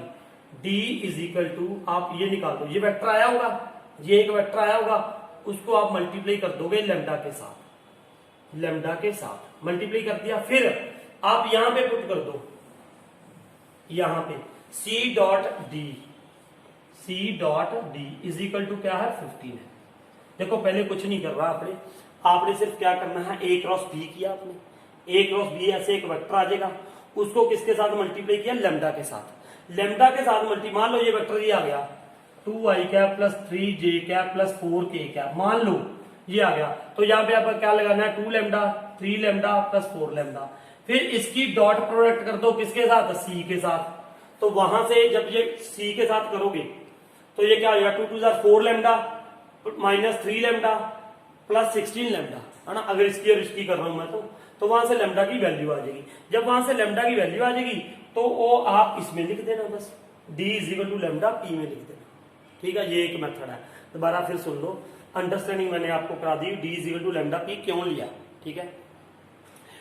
D is equal to, आप ये निकाल दो, ये वेक्टर आया होगा, ये एक वेक्टर आया होगा, उसको आप मल्टीप्लाई कर दोगे लैम्डा के साथ, लैम्डा के साथ मल्टीप्लाई कर दिया। फिर आप यहां पे पुट कर दो, यहां पे C dot D is equal to क्या है, 15 है। देखो पहले कुछ नहीं कर रहा आपने सिर्फ क्या करना है, ए क्रॉस बी किया आपने, ए क्रॉस बी ऐसे एक वेक्टर आ जाएगा, उसको किसके साथ मल्टीप्लाई किया, लैम्डा के साथ। लैम्डा के साथ मान लो ये वेक्टर ये आ गया 2i cap plus 3j cap plus 4k cap, मान लो ये आ गया। तो यहाँ पे आपका क्या लगाना है, 2 लैम्डा 3 लैम्डा प्लस 4 लैम्डा। फिर इसकी डॉट प्रोडक्ट कर दो किसके साथ, सी के साथ। तो वहां से जब ये सी के साथ करोगे तो ये क्या हो जाएगा, 2 2 4 lambda minus 3 lambda plus 16 lambda, है ना। अगर इसकी और इसकी कर रहा हूं मैं तो वहां से लैम्डा की वैल्यू आ जाएगी। जब वहां से लैम्डा की वैल्यू आ जाएगी तो वो आप इसमें लिख देना, बस d is to lambda P में लिख देना। ठीक है, ये एक मेथड है। दोबारा फिर सुन लो, अंडरस्टैंडिंग मैंने आपको करा दी। d is to lambda P क्यों लिया, ठीक है,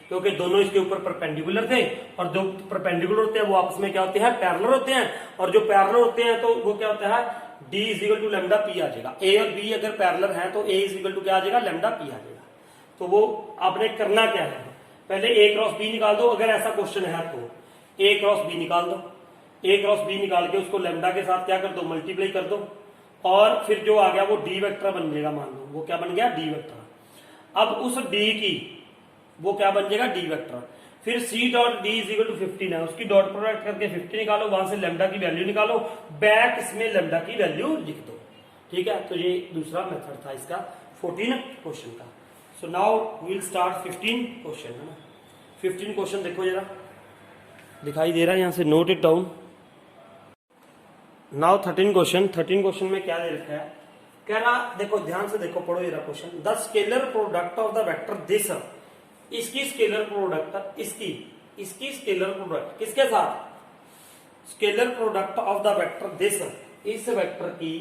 क्योंकि दोनों इसके ऊपर परपेंडिकुलर थे, और जो परपेंडिकुलर होते हैं वो आपस में क्या होते हैं, पैरेलल होते हैं, और जो पैरेलल होते हैं तो वो क्या होता है, d is to lambda P आ जाएगा। a और b अगर पैरेलल हैं तो a इज टू क्या आ जाएगा, लैम्डा पी आ जाएगा। तो वो आपने करना क्या है, पहले a क्रॉस b निकाल दो, अगर ऐसा क्वेश्चन है तो a क्रॉस b निकाल दो। a क्रॉस b निकाल के उसको लैम्डा के साथ क्या कर दो, मल्टीप्लाई कर दो, और फिर जो आ गया वो d वेक्टर बन जाएगा। मान लो वो क्या बन गया, d वेक्टर। अब उस d की वो क्या बन जाएगा, d वेक्टर। फिर c dot d is equal to 15 है, उसकी डॉट प्रोडक्ट करके 50 निकालो, वहां से लैम्डा की वैल्यू निकालो, बैक इसमें लैम्डा की वैल्यू लिख दो। ठीक है, तो ये दूसरा मेथड था इसका 14 क्वेश्चन का। So now we will start 15 question, है ना। 15 क्वेश्चन देखो जरा, दिखाई दे रहा है यहां से, note it down. Now 13 question. 13 question में क्या दे रखा है, कह रहा, देखो ध्यान से देखो, पढ़ो जरा question. The scalar product of the vector this, इसकी स्केलर प्रोडक्ट, इसकी स्केलर प्रोडक्ट किसके साथ, scalar product of the vector this, इस वेक्टर की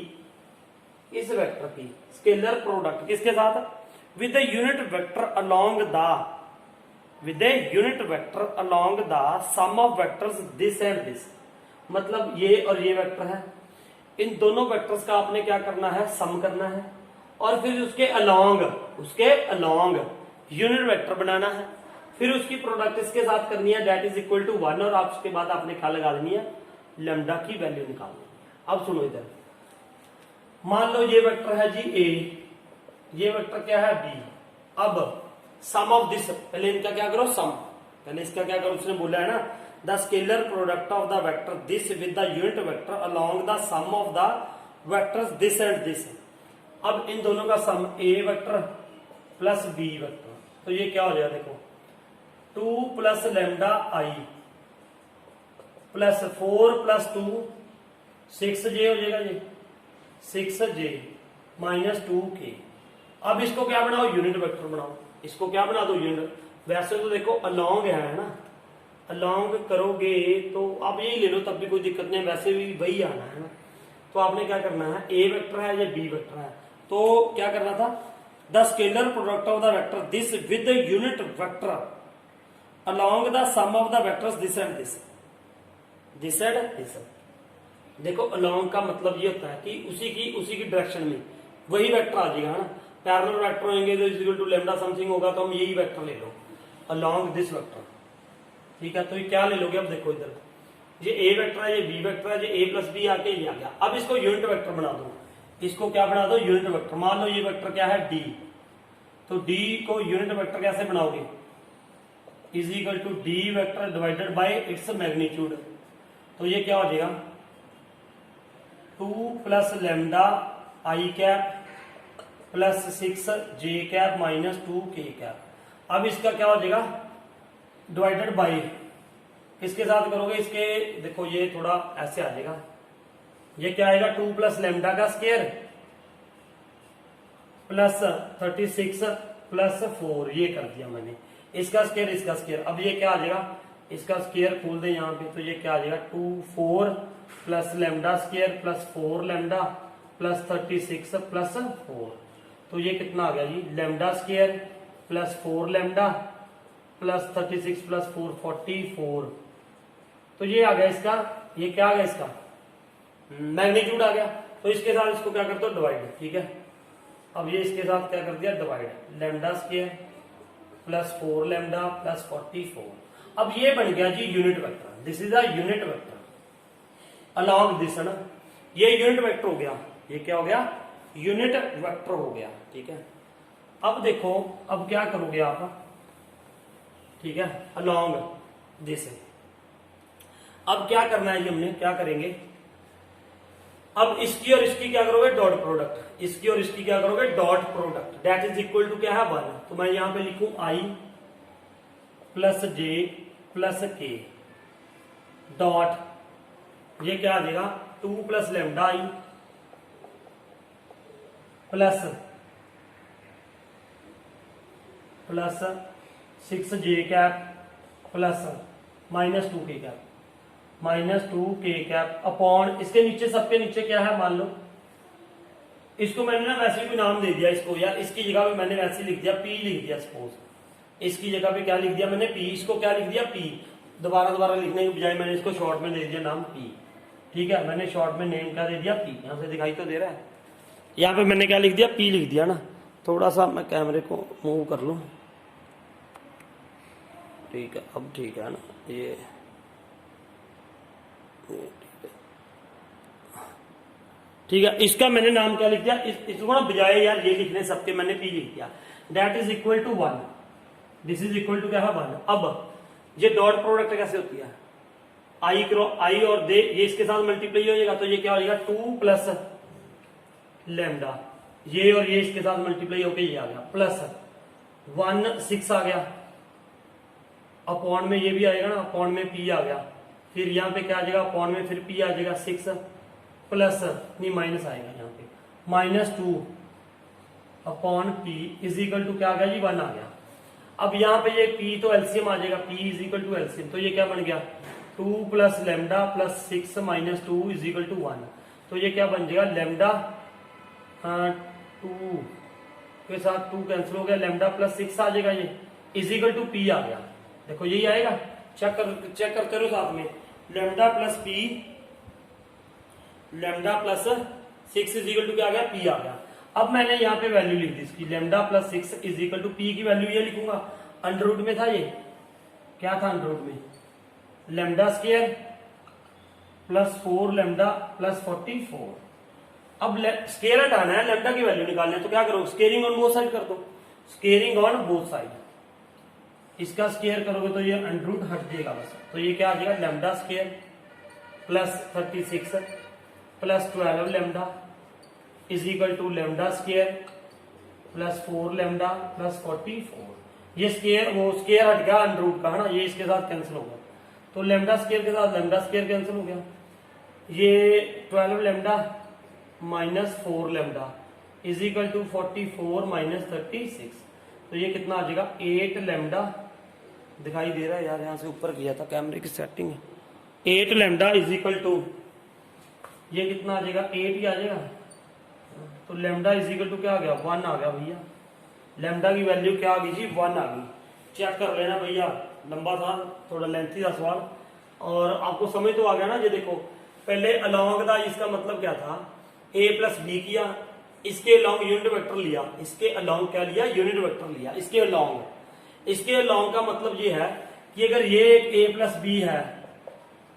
स्केलर प्रोडक्ट किसके साथ, with the unit vector along the, with the unit vector along the sum of vectors this and this. मतलब ये और ये वेक्टर है, इन दोनों वेक्टर्स का आपने क्या करना है, सम करना है, और फिर उसके अलोंग यूनिट वेक्टर बनाना है, फिर उसकी प्रोडक्ट इसके साथ करनी है, दैट इज इक्वल टू 1, और आप उसके बाद आपने क्या लगा देनी है, लैम्डा की वैल्यू निकालनी है। अब सुनो इधर, मान लो ये वेक्टर है जी a, ये वेक्टर क्या है b। अब सम ऑफ दिस, पहले इनका क्या करो, सम, पहले इसका क्या करो, उसने बोला है ना, the scalar product of the vector this with the unit vector along the sum of the vectors this and this. अब इन दोनों का sum a vector plus b vector, तो ये क्या हो जाएगा, देखो 2 plus lambda I plus 4 plus 2 6j हो जाएगा, ये 6j माइनस 2k। अब इसको क्या बनाओ, यूनिट वेक्टर बनाओ, इसको क्या बना दो, यूनिट। वैसे तो देखो अलोंग है ना, अलोंग करोगे तो आप यही ले लो, तब भी कोई दिक्कत नहीं, वैसे भी वही आना है ना। तो आपने क्या करना है, a वेक्टर है या b वेक्टर है, तो क्या करना था, the scalar product of the vector this with the unit vector along the sum of the vectors this and this, this and this. देखो अलोंग का मतलब ये होता है कि उसी की डायरेक्शन में वही वेक्टर आ जाएगा, है ना। पैरेलल वेक्टर होंगे तो इक्वल टू लैम्डा समथिंग होगा, तो हम यही वेक्टर ले लो, अलोंग दिस वेक्टर। ठीक है, तो ये क्या ले लोगे, अब देखो इधर, ये a वेक्टर है, ये b वेक्टर है, ये a प्लस बी आके ये आ गया। अब इसको यूनिट वेक्टर बना दो, इसको क्या बना दो, यूनिट वेक्टर। मान लो ये वेक्टर क्या है, d, तो d को यूनिट वेक्टर कैसे बनाओगे, is equal to d vector divided by its magnitude. तो ये क्या हो जाएगा, 2 plus lambda I cap plus 6j cap minus 2k cap. अब इसका क्या हो जाएगा, डिवाइडेड बाय, किसके साथ करोगे, इसके, देखो ये थोड़ा ऐसे आ जाएगा, ये क्या आएगा, 2 प्लस लैम्डा का स्क्वायर प्लस 36 प्लस 4, ये कर दिया मैंने, इसका स्क्वायर इसका स्क्वायर। अब ये क्या आ जाएगा, इसका स्क्वायर खोल दे यहाँ पे, तो ये क्या आ जाएगा, 2 4 plus lambda square plus 4 lambda plus 36 plus 4। तो ये कितना आ गया जी, lambda square plus 4 lambda plus 36 plus 4 44। तो ये आ गया इसका, ये क्या आ गया, इसका मैग्नीट्यूड आ गया। तो इसके साथ इसको क्या करते हो, डिवाइड। ठीक है, अब ये इसके साथ क्या कर दिया, divide, lambda square plus 4 lambda plus 44। अब ये बन गया जी unit vector, this is a unit vector along this, है ना। ये यूनिट वेक्टर हो गया, ये क्या हो गया, यूनिट वेक्टर हो गया। ठीक है, अब देखो, अब क्या करोगे आप, ठीक है, अलोंग दिस। अब क्या करना है, ये हमने क्या करेंगे, अब इसकी और इसकी क्या करोगे, डॉट प्रोडक्ट, इसकी और इसकी क्या करोगे, dot product, that is equal to क्या है, 1। तो मैं यहां पे लिखूं i plus J plus K dot ये क्या आ जाएगा 2 plus lambda I plus 6 J cap plus -2 K cap -2 K cap upon इसके नीचे सबके नीचे क्या है मान लो इसको मैंने ना वैसे भी नाम दे दिया इसको यार इसकी जगह पे मैंने वैसे लिख दिया पी लिख दिया सपोज इसकी जगह पे क्या लिख दिया मैंने पी इसको क्या लिख दिया पी दोबारा लिखने के बजाय मैंने इसको शॉर्ट में दे दिया नाम पी ठीक है मैंने शॉर्ट में नेम क्या दे दिया पी यहां से दिखाई तो दे रहा है यहां पे मैंने क्या लिख दिया पी लिख दिया ना थोड़ा सा मैं कैमरे को मूव कर लूं ठीक है अब ठीक है ना ये ठीक है इसका मैंने नाम क्या लिख दिया इसको ना बजाय यार ये लिखने सबके मैंने पी लिख दिया that is equal to 1 this is equal to क्या है 1 अब ये डॉट प्रोडक्ट कैसे होती है आई और दे ये इसके साथ मल्टीप्लाई हो जाएगा तो ये क्या हो जाएगा 2 प्लस लैम्डा ये और ये इसके साथ मल्टीप्लाई होके ये आ गया प्लस 1 6 आ गया अपॉन में ये भी आएगा ना अपॉन में पी आ गया फिर यहाँ पे क्या आ जाएगा अपॉन में फिर पी आ जाएगा 6 प्लस नहीं माइनस आएगा यहाँ पे -2 upon P is equal to क्या आ गया जी 1 आ गया अब यहाँ पे ये पी तो एलसीएम आ जाएगा P is equal to LCM तो ये क्या बन गया 2 plus lambda plus 6 -2 is equal to 1 तो ये क्या बन जाएगा लेमडा 2 के साथ 2 कैंसिल हो गया लेमडा प्लस 6 आ जाएगा ये इज इक्वल टू पी आ गया देखो यही आएगा चेक करते रहो साथ में lambda plus P lambda plus 6 is equal to क्या आ गया पी आ गया अब मैंने यहाँ पे वैल्यू लिख दी इसकी lambda plus 6 is equal to P की वैल्यू ये लिखूंगा अंडर रूट में था ये क्या था अंडर रूट में lambda square plus 4 lambda plus 44 अब स्केयर हटाना है लेमडा की वैल्यू निकालना है तो क्या करो स्केयरिंग ऑन बोथ साइड कर दो स्केयरिंग ऑन बोथ साइड इसका स्केयर करोगे तो ये अंडर रूट हट जाएगा बस तो ये क्या आ जाएगा lambda square plus 36 plus 12 lambda is equal to lambda square plus 4 lambda plus 44 ये स्केयर वो स्केयर हट गया अंडर रूट का है ना ये इसके साथ कैंसिल हो गया तो लेमडा स्केयर के साथ लेमडा स्केयर कैंसिल हो गया ये 12 lambda -4 lambda is equal to 44 -36 तो ये कितना आ जाएगा 8 लेमडा दिखाई दे रहा है यार यहां से ऊपर किया था कैमरे की सेटिंग है 8 लेमडा इज इक्वल टू ये कितना आ जाएगा 8 ही आ जाएगा तो लेमडा इज इक्वल टू क्या आ गया 1 आ गया भैया लेमडा की वैल्यू क्या आ गई जी 1 आ गई चेक कर लेना भैया लंबा था थोड़ा लेंथी था सवाल और आपको समझ तो आ गया ना ये देखो पहले अलोंग था इसका मतलब क्या था a प्लस बी किया इसके अलोंग यूनिट वेक्टर लिया इसके अलोंग क्या लिया यूनिट वेक्टर लिया इसके अलोंग का मतलब ये है कि अगर ये a प्लस बी है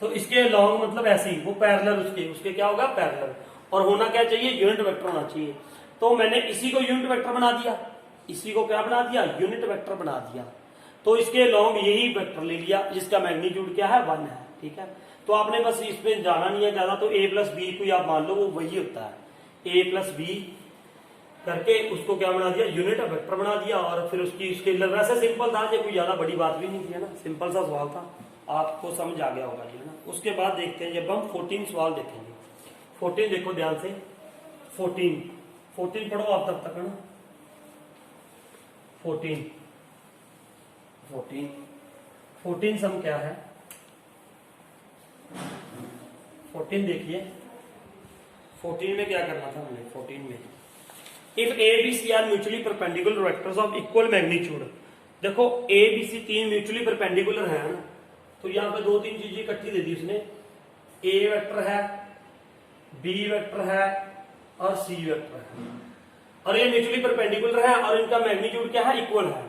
तो इसके अलोंग मतलब ऐसे ही वो पैरेलल उसके क्या होगा पैरेलल और होना क्या चाहिए यूनिट वेक्टर होना चाहिए तो मैंने इसी को यूनिट वेक्टर बना दिया इसी को क्या बना दिया यूनिट वेक्टर बना दिया तो इसके अलोंग यही वेक्टर ले लिया जिसका मैग्नीट्यूड क्या है 1 है ठीक है तो आपने बस इसमें जाना नहीं है ज्यादा तो a प्लस बी को आप मान लो वो वही होता है a प्लस बी करके उसको क्या बना दिया यूनिट वेक्टर बना दिया और फिर उसकी स्केलर वैसे सिंपल था ये कोई ज्यादा बड़ी बात भी नहीं थी ना सिंपल सा सवाल था आपको समझ आ गया होगा ये ना उसके बाद देखते हैं जब हम 14 सवाल देखेंगे 14 देखो ध्यान से 14 पढ़ो आप तब तक है ना 14 सम क्या है 14 देखिए 14 में क्या करना था हमने 14 में if A B C are mutually perpendicular vectors of equal magnitude देखो ए बी सी तीन म्यूचुअली परपेंडिकुलर है ना तो यहाँ पे 2-3 चीजें इकट्ठी दे दी उसने ए वेक्टर है बी वेक्टर है और सी वेक्टर है और ये म्यूचुअली परपेंडिकुलर है और इनका मैग्नीट्यूड क्या है इक्वल है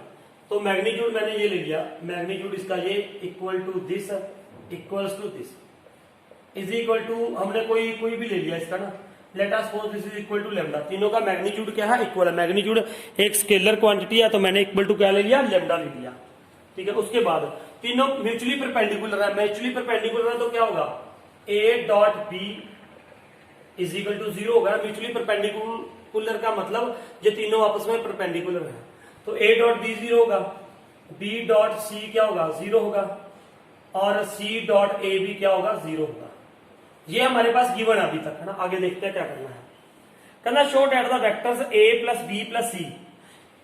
तो मैग्नीट्यूड मैंने ये ले लिया मैग्नीट्यूड इसका ये equal to this equals to this is equal to हमने कोई भी ले लिया इसका ना let us suppose this is equal to lambda तीनों का मैग्नीट्यूड क्या है इक्वल है मैग्नीट्यूड एक स्केलर क्वांटिटी है तो मैंने इक्वल टू क्या ले लिया लेमडा ले लिया ठीक है उसके बाद तीनों म्यूचुअली परपेंडिकुलर है म्यूचुअली परपेंडिकुलर है तो क्या होगा A dot B is equal to 0 होगा म्यूचुअली परपेंडिकुलर का मतलब ये तीनों आपस में परपेंडिकुलर है तो ए डॉट बी 0 होगा बी डॉट सी क्या होगा, 0 होगा, और सी डॉट ए भी क्या होगा, 0 होगा। ये हमारे पास गिवन अभी तक है ना। आगे देखते हैं क्या करना है। करना show that the vectors A plus B plus C.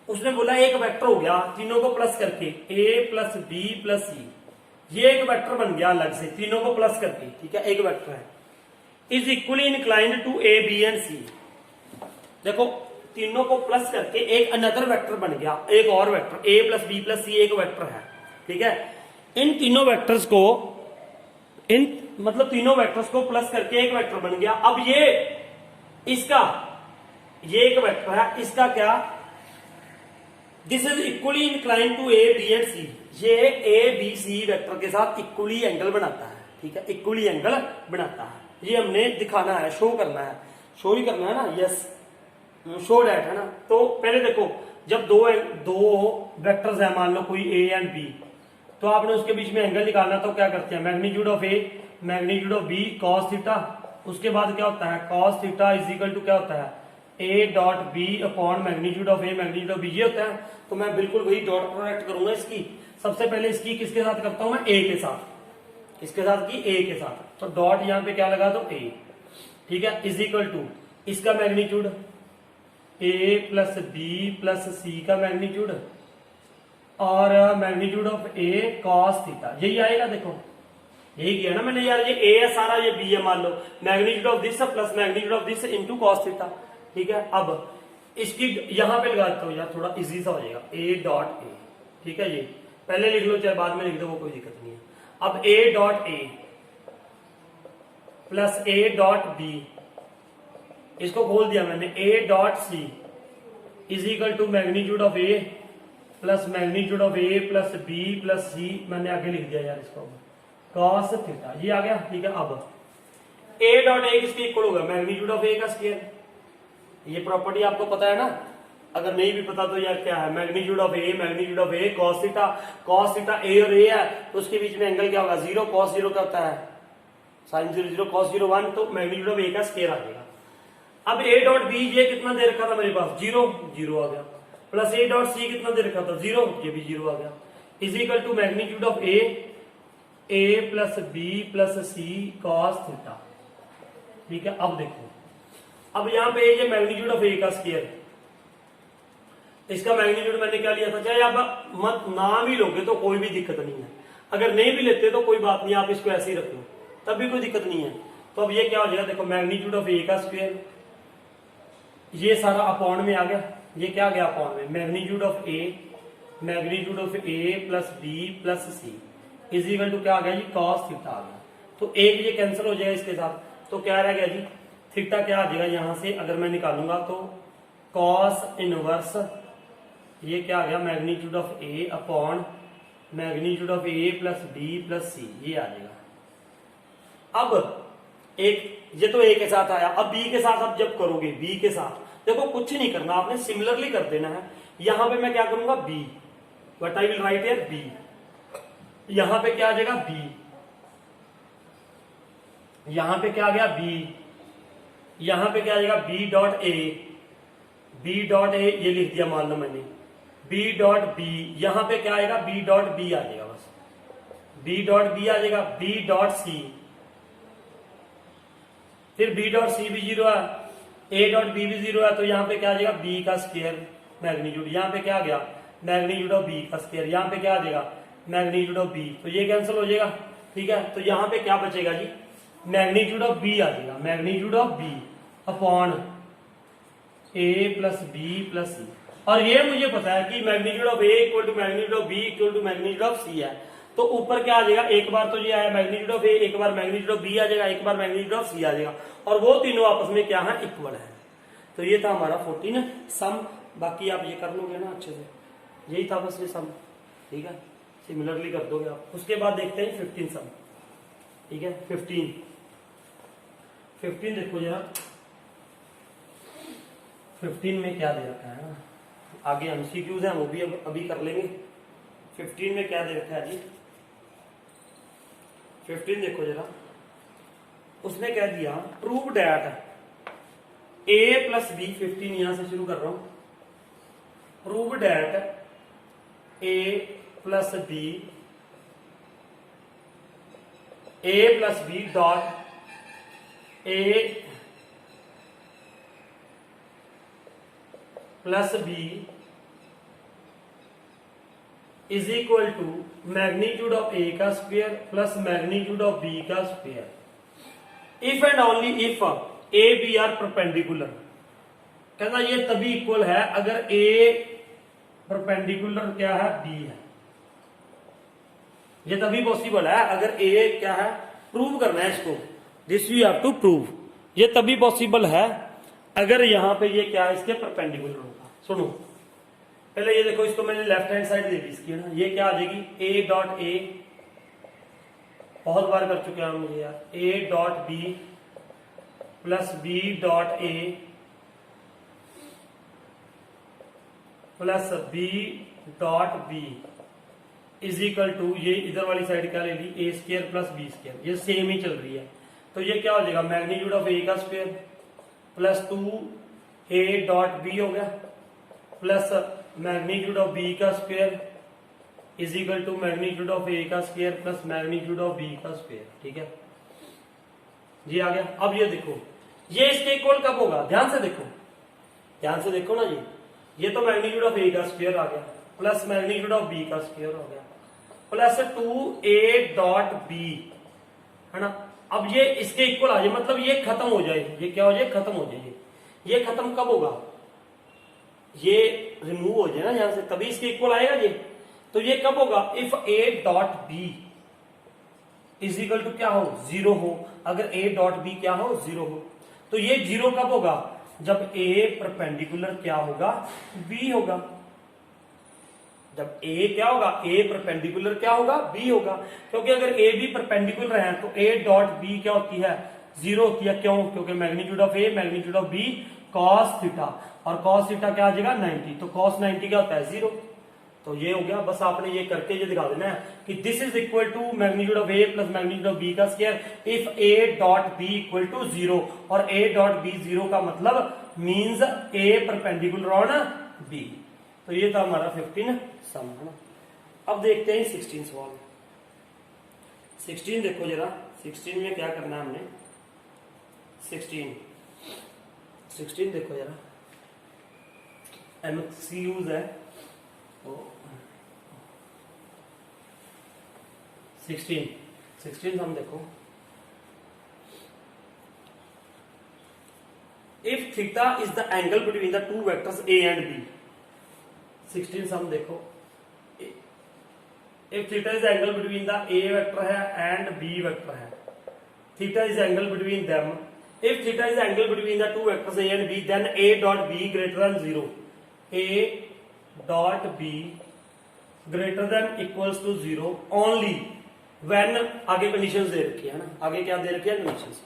उसने बोला एक वेक्टर हो गया तीनों को प्लस करके, ए प्लस बी प्लस सी, ये एक वेक्टर बन गया अलग से तीनों को प्लस करके, ठीक है, एक वेक्टर है। Is equally inclined to A B and C. देखो तीनों को प्लस करके एक अनदर वेक्टर बन गया, एक और vector A plus B plus C एक वेक्टर है, ठीक है। इन तीनों वेक्टर्स को, इन मतलब तीनों वेक्टर्स को प्लस करके एक वेक्टर बन गया। अब ये इसका, ये एक वेक्टर है, इसका क्या, this is equally inclined to A B and C. ये ए बी सी वेक्टर के साथ इक्वली एंगल बनाता है, ठीक है, इक्वली एंगल बनाता है। ये हमने दिखाना है, शो करना है, शो ही करना है ना, यस शो डेट है ना। तो पहले देखो जब दो वेक्टर्स है, मान लो कोई ए एंड बी, तो आपने उसके बीच में एंगल निकालना, तो क्या करते हैं, magnitude of A magnitude of B cos theta. उसके बाद क्या होता है, cos theta is equal to क्या होता है, A dot B upon magnitude of A magnitude of B, ये होता है। तो मैं बिल्कुल वही डॉट प्रोडक्ट करूंगा इसकी। सबसे पहले इसकी किसके साथ करता हूं मैं, ए के साथ, किसके साथ की, ए के साथ। तो डॉट यहां पे क्या लगा दो, ए, ठीक है, इज इक्वल टू इसका magnitude A plus B plus C का मैग्नीट्यूड, और magnitude of A cos theta, यही आएगा। देखो यही किया ना मैंने यार, ये ए है सारा, ये बी है, मान लो magnitude of this plus magnitude of this into cos theta, ठीक है। अब इसकी यहां पे लगाता हूं यार, थोड़ा इजी सा हो जाएगा, ए डॉट ए, ठीक है, ये पहले लिख लो चाहे बाद में लिख दो, वो कोई दिक्कत नहीं है। अब A dot A plus A dot B, इसको खोल दिया मैंने, A dot C is equal to magnitude of A plus magnitude of A plus B plus C, मैंने आगे लिख दिया यार इसको, कॉस थीटा, ये आ गया, ठीक है। अब ए डॉट ए किसके इक्वल होगा, मैग्नीट्यूड ऑफ ए का स्क्वायर। ये प्रॉपर्टी आपको पता है ना, अगर नहीं भी पता तो यार क्या है, magnitude of A magnitude of A cos theta, cos theta A और ए है, तो उसके बीच में एंगल क्या होगा, 0, कॉस 0 का होता है साइन 0 0, कॉस 0 1, तो मैग्नीट्यूड ऑफ ए का स्क्वायर आ जाएगा। अब ए डॉट बी ये कितना दे रखा था मेरे पास, 0 0 आ गया, प्लस ए डॉट सी कितना दे रखा था, 0, ये भी 0 आ गया, is equal to magnitude of A plus B plus C cos theta, ठीक है। अब देखो, अब यहां पे ये मैग्नीट्यूड ऑफ ए का स्क्वायर, इसका मैग्नीट्यूड मैंने क्या लिया था, चाहे आप मत नाम ही लोगे तो कोई भी दिक्कत नहीं है, अगर नहीं भी लेते तो कोई बात नहीं, आप इसको ऐसे ही रख लो तब भी कोई दिक्कत नहीं है। तो अब ये क्या हो जाएगा, देखो मैग्नीट्यूड ऑफ ए का स्क्वायर, ये सारा अपॉन में आ गया, ये क्या आ गया अपॉन में, magnitude of A plus B plus C is equal to क्या आ गया जी, कॉस थीटा आ गया। तो एक ये कैंसिल हो जाएगा इसके साथ, तो क्या रह गया जी, थीटा क्या आ जाएगा यहां से, अगर मैं निकालूंगा तो कॉस इनवर्स, ये क्या आ गया, magnitude of A upon magnitude of A plus B plus C, ये आ जाएगा। अब एक ये तो ए के साथ आया, अब बी के साथ आप जब करोगे, बी के साथ देखो कुछ नहीं करना आपने, सिमिलरली कर देना है। यहां पे मैं क्या करूंगा, B, but I will write here B, यहां पे क्या आ जाएगा बी, यहां पे क्या आ गया बी, यहां पे क्या आ जाएगा B dot A, B dot A ये लिख दिया मान लो मैंने, बी डॉट बी, यहां पे क्या आएगा बी डॉट बी आ जाएगा, बस बी डॉट बी आ जाएगा, बी डॉट सी, फिर बी डॉट सी भी 0 है, ए डॉट बी भी 0 है, तो यहां पे क्या आ जाएगा बी का स्क्वायर मैग्नीट्यूड, यहां पे क्या आ गया मैग्नीट्यूड ऑफ बी का स्क्वायर, यहां पे क्या आ जाएगा मैग्नीट्यूड ऑफ बी, तो ये कैंसिल हो जाएगा, ठीक है। तो यहां पे क्या बचेगा जी, मैग्नीट्यूड ऑफ बी आ जाएगा, magnitude of B upon A plus B plus C, और ये मुझे पता है कि magnitude of A equal to magnitude of B equal to magnitude of C है, तो ऊपर क्या आ जाएगा, एक बार तो ये आया मैग्नीट्यूड ऑफ ए, एक बार मैग्नीट्यूड ऑफ बी आ जाएगा, एक बार मैग्नीट्यूड ऑफ सी आ जाएगा, और वो तीनों आपस में क्या है, इक्वल है। तो ये था हमारा 14 सम, बाकी आप ये कर लोगे ना अच्छे से, यही था बस ये सम, ठीक है, सिमिलरली कर दोगे आप। उसके बाद देखते हैं 15 सम, ठीक है। 15 देखो जरा, 15 में क्या दे रखा है ना, आगे एमसीक्यूज हैं वो भी अभी कर लेंगे। 15 में क्या दे रखा है जी, 15 देखो जरा, उसने कह दिया prove that A plus B, 15 यहां से शुरू कर रहा हूं, prove that A plus B, A plus B dot A plus B is equal to magnitude of A का square plus magnitude of B का square if and only if A B are perpendicular. कहना ये तभी equal है अगर ए perpendicular क्या है, B है। ये तभी पॉसिबल है अगर ए क्या है, प्रूव करना है इसको, this we have to prove. ये तभी पॉसिबल है अगर यहां पे ये क्या है, इसके परपेंडिकुलर होगा। सुनो पहले ये देखो, इसको मैंने लेफ्ट हैंड साइड दे दी इसकी ना, ये क्या आ जाएगी, ए डॉट ए, बहुत बार कर चुके हैं हम ये यार, A dot B plus B dot A plus B dot B is equal to, ये इधर वाली साइड क्या ले ली, A square plus B square, ये सेम ही चल रही है। तो ये क्या हो जाएगा, मैग्नीट्यूड ऑफ ए का square plus 2 A dot B हो गया प्लस मैग्नीट्यूड ऑफ बी का square is equal to magnitude of A का square plus magnitude of B का स्क्वायर। ठीक है जी, आ गया। अब ये देखो, ये इसके इक्वल कब होगा, ध्यान से देखो, ध्यान से देखो ना जी, ये तो मैग्नीट्यूड ऑफ ए का स्क्वायर आ गया प्लस मैग्नीट्यूड ऑफ बी का स्क्वायर हो गया प्लस 2a डॉट बी, है ना। अब ये इसके इक्वल आ जाए, मतलब ये खत्म हो जाए, ये क्या हो जाए, खत्म हो जाए। ये खत्म कब होगा, ये रिमूव हो जाए ना यहां से, तभी इसके इक्वल आएगा ये। तो ये कब होगा, if a dot B is equal to क्या हो, 0 हो। अगर a डॉट बी क्या हो, 0 हो, तो ये 0 कब होगा, जब a परपेंडिकुलर क्या होगा, b होगा। जब a क्या होगा, a परपेंडिकुलर क्या होगा, b होगा। क्योंकि अगर a b परपेंडिकुलर है तो a डॉट b क्या होती है, 0 होती है। क्यों, क्योंकि magnitude of a magnitude of b cos theta, और cos थीटा क्या आ जाएगा, 90, तो cos 90 क्या होता है, 0। तो ये हो गया, बस आपने ये करके ये दिखा देना है कि this is equal to magnitude of a plus magnitude of b का square if a dot b equal to 0, और a डॉट b 0 का मतलब means a perpendicular on b। तो ये था हमारा 15 सम, है ना। अब देखते हैं 16 सवाल। 16 देखो जरा, 16 में क्या करना है हमने, 16 देखो जरा, MCQs है तो 16 हम देखो, if theta is the angle between the two vectors a and b। 16 sum देखो, if theta is angle between the a vector है एंड b वेक्टर है, theta is angle between them, if theta is angle between the two vectors a and b then a dot b greater than 0, a dot b greater than equals to 0 only when, आगे conditions दे रखी है ना, आगे क्या दे रखी है conditions.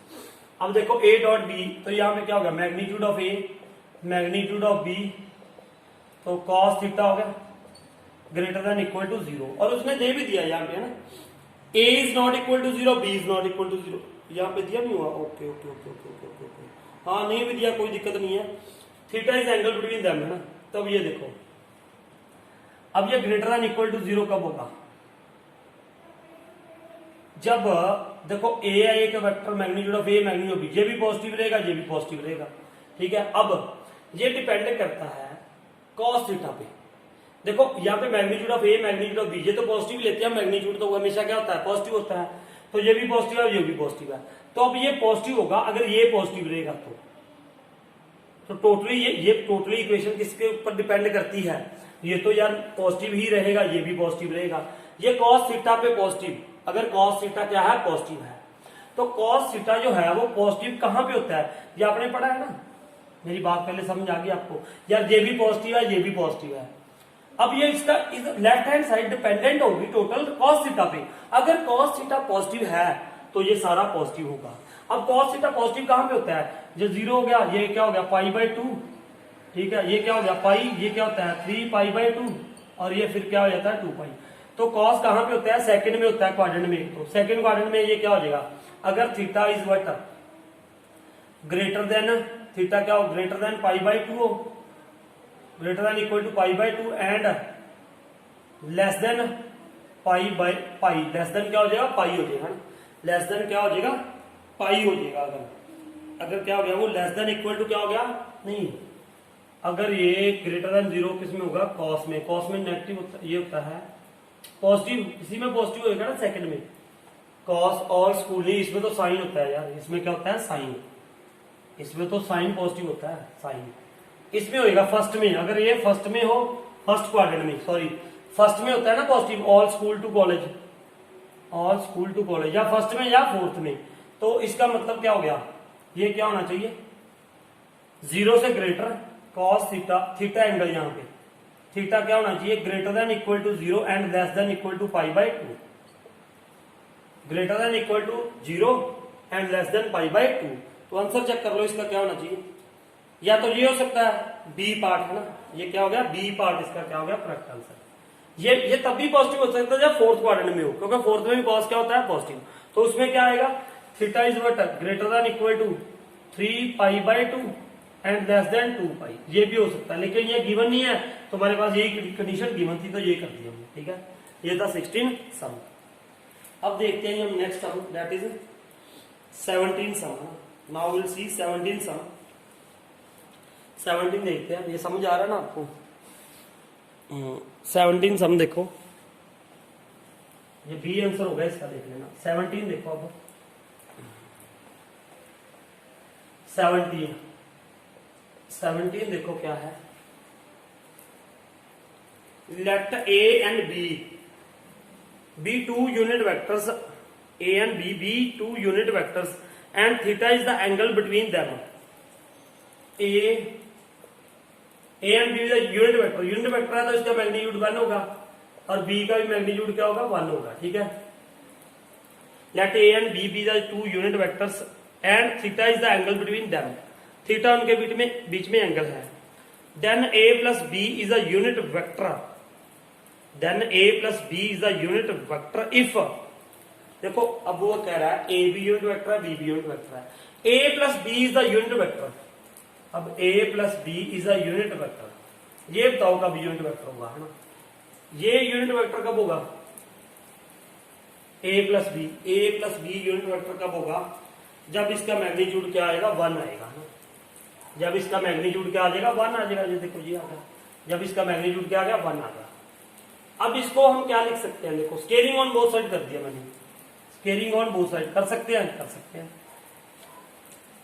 अब देखो a डॉट b, तो यहां पे क्या होगा, magnitude of a magnitude of b, तो cos थीटा हो गया ग्रेटर देन इक्वल टू 0, और उसने दे भी दिया यहाँ पे, है ना, a is not equal to 0, b is not equal to 0, यहाँ पे दिया नहीं हुआ, okay okay okay okay okay okay okay, हाँ नहीं भी दिया, कोई दिक्कत नहीं है। Theta is angle between them, है ना। तब ये देखो, अब ये ग्रेटर देन इक्वल टू 0 कब होगा, जब देखो a है, एक vector magnitude of a magnitude of b, ये भी पॉजिटिव रहेगा, ये भी पॉजिटिव रहेगा। ठीक है, अब ये डिपेंड करता है cos थीटा पे। देखो यहाँ पे magnitude of a magnitude of b, ये तो पॉजिटिव लेते हैं, मैग्नीट्यूड तो हमेशा क्या होता है, पॉजिटिव होता है, तो ये भी पॉजिटिव है, ये भी पॉजिटिव है। तो अब ये पॉजिटिव होगा अगर ये पॉजिटिव रहेगा तो टोटली ये टोटली इक्वेशन किसके ऊपर डिपेंड करती है, ये तो यार पॉजिटिव ही रहेगा, ये भी पॉजिटिव रहेगा। ये cos थीटा पे पॉजिटिव, अगर cos थीटा क्या है, पॉजिटिव है, तो cos थीटा जो है वो पॉजिटिव कहां पे होता है, ये आपने पढ़ा है ना, मेरी बात पहले समझ आ गई आपको, यार ये भी पॉजिटिव है, ये भी पॉजिटिव है। अब ये इसका लेफ्ट हैंड साइड डिपेंडेंट होगी टोटल cos थीटा पे। अगर cos थीटा पॉजिटिव है तो ये सारा पॉजिटिव होगा। अब cos थीटा पॉजिटिव कहां पे होता है, जो 0 हो गया, ये क्या हो गया, π/2, ठीक है, ये क्या हो गया पाई, ये क्या होता है 3π/2, और ये फिर क्या हो जाता है 2π। तो cos कहां पे होता है, सेकंड में होता है, क्वाड्रेंट में। तो सेकंड क्वाड्रेंट में ये क्या हो जाएगा, अगर theta is what greater than, theta क्या हो, ग्रेटर देन π/2 हो, greater than equal to π/2 and less than pi by pi, less than क्या हो जाएगा, पाई हो जाएगा ना, लेस देन क्या हो जाएगा, पाई हो जाएगा। अगर क्या हो गया वो लेस देन इक्वल टू क्या हो गया, नहीं, अगर ये ग्रेटर देन 0 किस में होगा, कॉस में, कॉस में नेगेटिव ये होता है पॉजिटिव, इसी में पॉजिटिव होगा ना सेकंड में, कॉस और स्कूल नहीं, इसमें तो साइन होता है यार, इसमें क्या होता है साइन, इसमें तो साइन पॉजिटिव होता है साइन, इसमें होगा फर्स्ट में, अगर ये फर्स्ट में हो, फर्स्ट क्वाड्रेंट में, सॉरी फर्स्ट में होता है ना positive, all school to college, all school to college, या फर्स्ट में या फोर्थ में, तो इसका मतलब क्या हो गया, ये क्या होना चाहिए, 0 से greater cos theta, theta angle यहाँ पे, थीटा क्या होना चाहिए, greater than equal to 0 and less than equal to pi by 2, greater than equal to 0 and less than pi by 2। तो आंसर चेक कर लो इसका क्या होना चाहिए, या तो ये हो सकता है बी पार्ट है ना, ये क्या हो गया बी पार्ट, इसका क्या हो गया करेक्ट आंसर। ये तब भी पॉजिटिव हो सकता है जब फोर्थ क्वाड्रेंट में हो, क्योंकि फोर्थ में भी कॉस क्या होता है पॉजिटिव, तो उसमें क्या आएगा, theta is what greater than equal to 3 pi by 2 and less than 2 pi, ये भी हो सकता है, लेकिन ये गिवन नहीं है, तो हमारे पास यही कंडीशन गिवन थी तो ये कर दिया हमने, ठीक है। ये था 16 सम। अब देखते हैं हम next sum, that is 17 sum. Now will see 17 sum. 17 देखते हैं, ये समझ आ रहा है ना आपको, 17 सम देखो, ये बी आंसर होगा इसका, देख लेना। 17 देखो अब, 17 देखो क्या है, let A and B be 2 unit vectors, A and B 2 unit vectors and theta is the angle between them. A and B unit vector, unit vector है तो इसका मैग्नीट्यूड 1 होगा और बी का भी मैग्नीट्यूड क्या होगा 1 होगा, ठीक है। Let A and B the 2 unit vectors and theta is the angle between them, theta उनके बीच में एंगल है। Then A plus B is a unit vector, then A plus B is a unit vector if, देखो अब वो कह रहा है ए बी यूनिट वेक्टर है, बी यूनिट वेक्टर है, A plus B is the unit vector, अब A plus B is a unit vector, ये बताओ कब यूनिट वेक्टर होगा, है ना, ये यूनिट वेक्टर कब होगा, ए प्लस बी यूनिट वेक्टर कब होगा, जब इसका मैग्नीट्यूड क्या आएगा 1 आएगा ना, जब इसका मैग्नीट्यूड क्या आ जाएगा 1 आ जाएगा, ये देखो जी आ गया, जब इसका मैग्नीट्यूड क्या आ गया 1 आ गया। अब इसको हम क्या लिख सकते हैं, देखो स्केलिंग ऑन बोथ साइड कर दिया मैंने, स्केलिंग ऑन बोथ साइड कर सकते हैं, कर सकते हैं,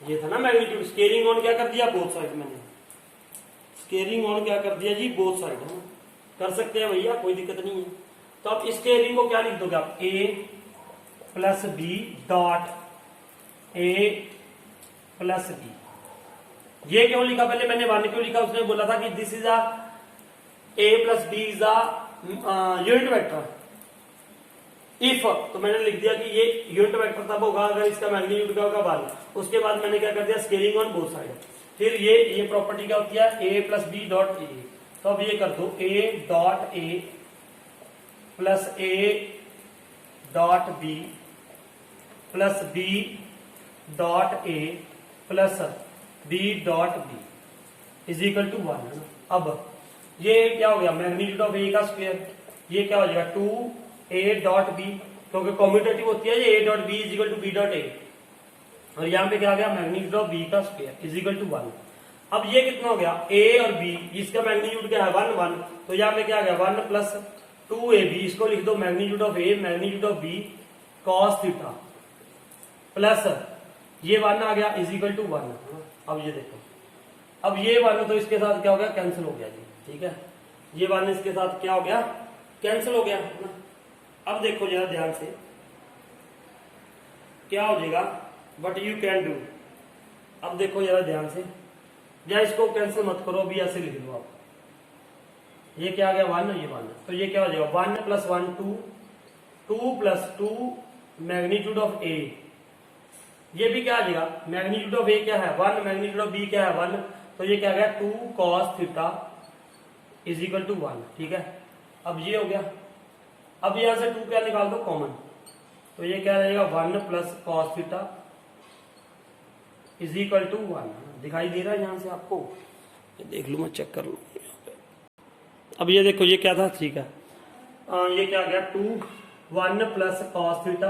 ये था ना मैग्नीट्यूड, स्केलिंग ऑन क्या कर दिया बोथ साइड, मैंने स्केलिंग ऑन क्या कर दिया जी बोथ साइड, है ना, कर सकते हैं भैया, कोई दिक्कत नहीं है। तो अब स्केलिंग को क्या लिख दोगे आप, A plus B dot A plus B, ये क्यों लिखा, पहले मैंने 1 क्यों लिखा, उसने बोला था कि this is a A plus B is a unit vector if, तो मैंने लिख दिया कि ये यूनिट वेक्टर तब होगा अगर इसका मैग्नीट्यूड क्या होगा 1। उसके बाद मैंने क्या कर दिया स्केलिंग ऑन बोथ साइड, फिर ये प्रॉपर्टी क्या होती है A plus B dot A, तो अब ये कर दो A dot A plus A dot B plus B dot A plus B dot B is equal to 1, है ना। अब ये क्या हो गया मैग्नीट्यूड ऑफ ए का स्क्वायर, ये क्या हो जाएगा 2a डॉट बी, क्योंकि कॉम्यूटेटिव होती है ये a dot B is equal to B dot A, और यहाँ पे क्या आ गया मैग्नीट्यूड ऑफ बी का स्क्वायर इज इक्वल टू 1। अब ये कितना हो गया a और b, इसका मैग्नीट्यूड क्या है 1 1, तो यहाँ पे क्या आ गया 1 प्लस 2ab, इसको लिख दो magnitude of a magnitude of b cos theta plus ये 1 आ गया इज इक्वल टू 1। अब ये देखो, अब ये 1 तो इसके साथ क्या हो गया कैंसिल हो गया जी, ठीक है, ये 1 इसके साथ क्या हो गया कैंसिल हो गया ना। अब देखो जरा ध्यान से क्या हो जाएगा, बट यू कैन डू, अब देखो जरा ध्यान से, या इसको कैंसिल मत करो, अभी ऐसे लिख लो आप, ये क्या आ गया 1, ये 1, तो ये क्या हो जाएगा 1 प्लस 1 2, 2 प्लस 2 मैग्नीट्यूड ऑफ ए, ये भी क्या आ जाएगा मैग्नीट्यूड ऑफ ए क्या है 1, मैग्नीट्यूड ऑफ बी क्या है 1, तो ये क्या आ गया 2 cos theta is equal to 1, ठीक है। अब ये हो गया, अब यहां से 2 क्या निकाल दो कॉमन, तो ये क्या रहेगा 1 plus cos theta is equal to 1, दिखाई दे रहा है यहां से आपको, ये देख लू मैं चेक कर लू। अब ये देखो ये क्या था 3 का, ये क्या आ गया 2 1 plus cos theta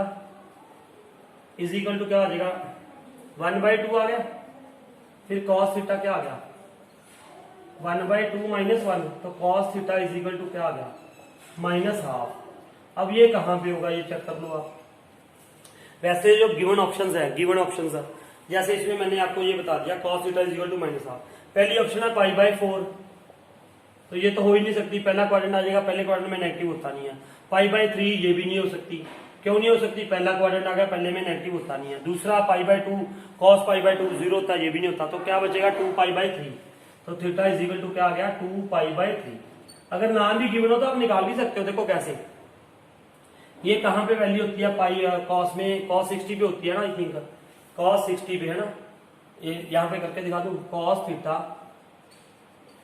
is equal to क्या आ जाएगा 1/2 आ गया। फिर कॉस थीटा क्या आ गया 1/2 माइनस 1, तो cos theta is equal to क्या आ गया -हाफ। अब ये कहां पे होगा ये चेक कर लो आप। वैसे जो गिवन ऑप्शंस है जैसे इसमें मैंने आपको ये बता दिया cos theta is equal to -half. पहली ऑप्शन है π/4, तो ये तो हो ही नहीं सकती, पहला क्वाड्रेंट आ जाएगा, पहले क्वाड्रेंट में नेगेटिव होता नहीं है। π/3 ये भी नहीं हो सकती, क्यों नहीं हो सकती, पहला क्वाड्रेंट आ गया, पहले में नेगेटिव होता नहीं है। दूसरा π/2 cos π/2 0 होता है, ये भी नहीं होता, तो क्या बचेगा 2π/3, तो थीटा इज इक्वल टू क्या आ गया 2π/3। अगर नाम भी गिवन हो तो आप निकाल भी सकते हो, देखो कैसे, ये कहां पे वैल्यू होती है पाई कॉस में, cos 60 पे होती है ना, आई थिंक cos 60 पे है ना, ये यहां पे करके दिखा दूं, cos theta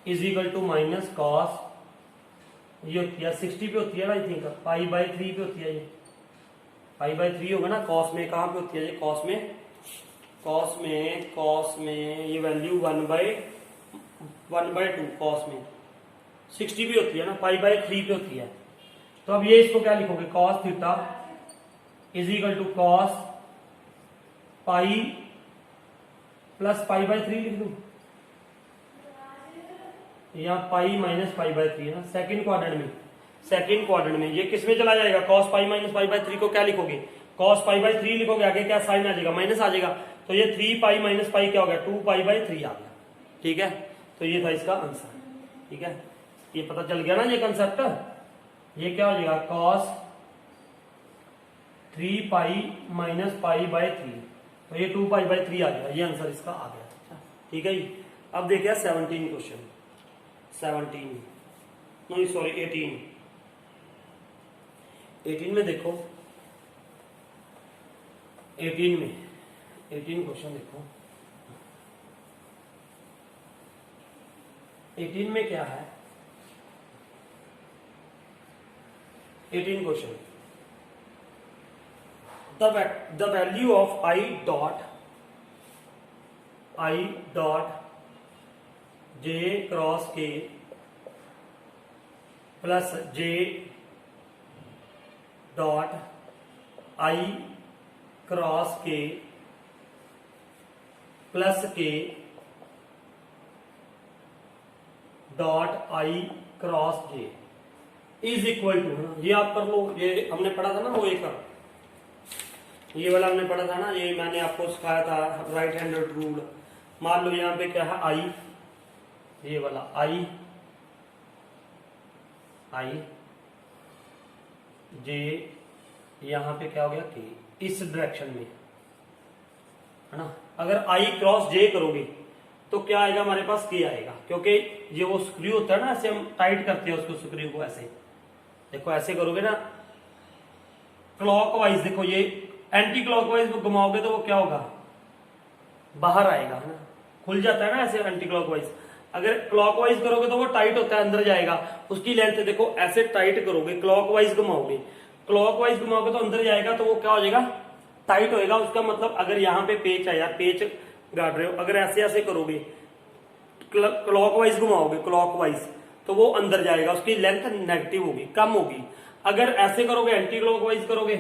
is equal to minus cos, ये होती है 60 पे होती है ना, आई थिंक π/3 पे होती है, ये π/3 होगा ना। cos में कहां पे होती है ये, cos में ये वैल्यू 1/2 cos में 60 पे होती है ना, π/3 पे होती है। तो अब ये इसको क्या लिखोगे, cos theta is equal to cos pi plus π/3 लिख दूं, यहाँ पाई माइनस π/3 है ना। सेकंड क्वाड्रेंट में ये किस में चला जाएगा, cos पाई माइनस π/3 को क्या लिखोगे, cos π/3 लिखोगे, आगे क्या साइन आ जाएगा, माइनस आ जाएगा, तो ये 3 पाई माइनस पाई क्या हो गया 2π/3 आ गया। ठीक है, तो ये था इसका आंसर। ठीक है, ये पता चल गया ना ये कंसेप्ट। ये क्या हो जाएगा cos 3 पाई माइनस π/3, तो ये 2π/3 आ गया, ये आंसर इसका आ गया। ठीक है जी, अब देखिए 17 क्वेश्चन, 18 में देखो, 18 क्वेश्चन देखो, 18 में क्या है, 18 question, the value of I dot j cross k plus j dot I cross k plus k dot I cross j is equal to, ये आप कर लो, ये हमने पढ़ा था ना, वो एक ये वाला हमने पढ़ा था ना, ये मैंने आपको सिखाया था राइट हैंडेड रूल। मान लो यहाँ पे क्या है I, ये वाला I j, यहाँ पे क्या हो गया k, इस डायरेक्शन में है ना। अगर I क्रॉस j करोगे तो क्या आएगा हमारे पास k आएगा, क्योंकि ये वो स्क्रू होता है ना, ऐसे हम टाइट करते हैं उसको, स्क्रू को ऐसे देखो, ऐसे करोगे ना क्लॉकवाइज, देखो ये एंटी क्लॉकवाइज घुमाओगे तो वो क्या होगा, बाहर आएगा है ना, खुल जाता है ना ऐसे एंटी क्लॉकवाइज। अगर क्लॉकवाइज करोगे तो वो टाइट होता है, अंदर जाएगा, उसकी लेंथ देखो ऐसे टाइट करोगे, क्लॉकवाइज घुमाओगे तो अंदर जाएगा, तो वो क्या हो जाएगा, टाइट होएगा। उसका मतलब अगर यहाँ पे पेच आया, पेच गाड़ रहे हो, अगर ऐसे ऐसे करोगे, क्लॉकवाइज घुमाओगे क्लॉकवाइज, तो वो अंदर जाएगा, उसकी लेंथ नेगेटिव होगी, कम होगी। अगर ऐसे करोगे, एंटी क्लॉकवाइज करोगे,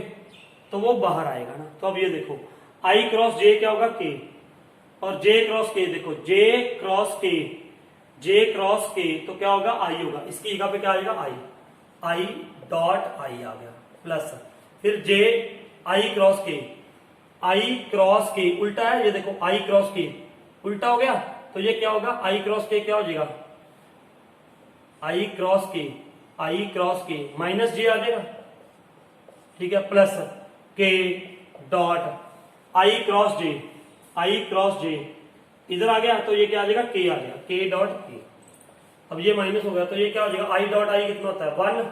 तो वो बाहर आएगा ना। तो अब ये देखो I क्रॉस j क्या होगा k, और j क्रॉस k, देखो j क्रॉस k तो क्या होगा I होगा, इसकी जगह पे क्या आएगा I डॉट I आ गया, प्लस फिर j I क्रॉस k उल्टा है, ये देखो I क्रॉस k उल्टा हो गया, तो ये क्या होगा I क्रॉस k क्या हो जाएगा, I cross k minus j आ जाएगा। ठीक है, plus k dot I cross j इधर आ गया, तो ये क्या आ जाएगा k आ जाएगा, k डॉट k। अब ये माइनस हो गया, तो ये क्या हो जाएगा I डॉट I कितना होता है 1,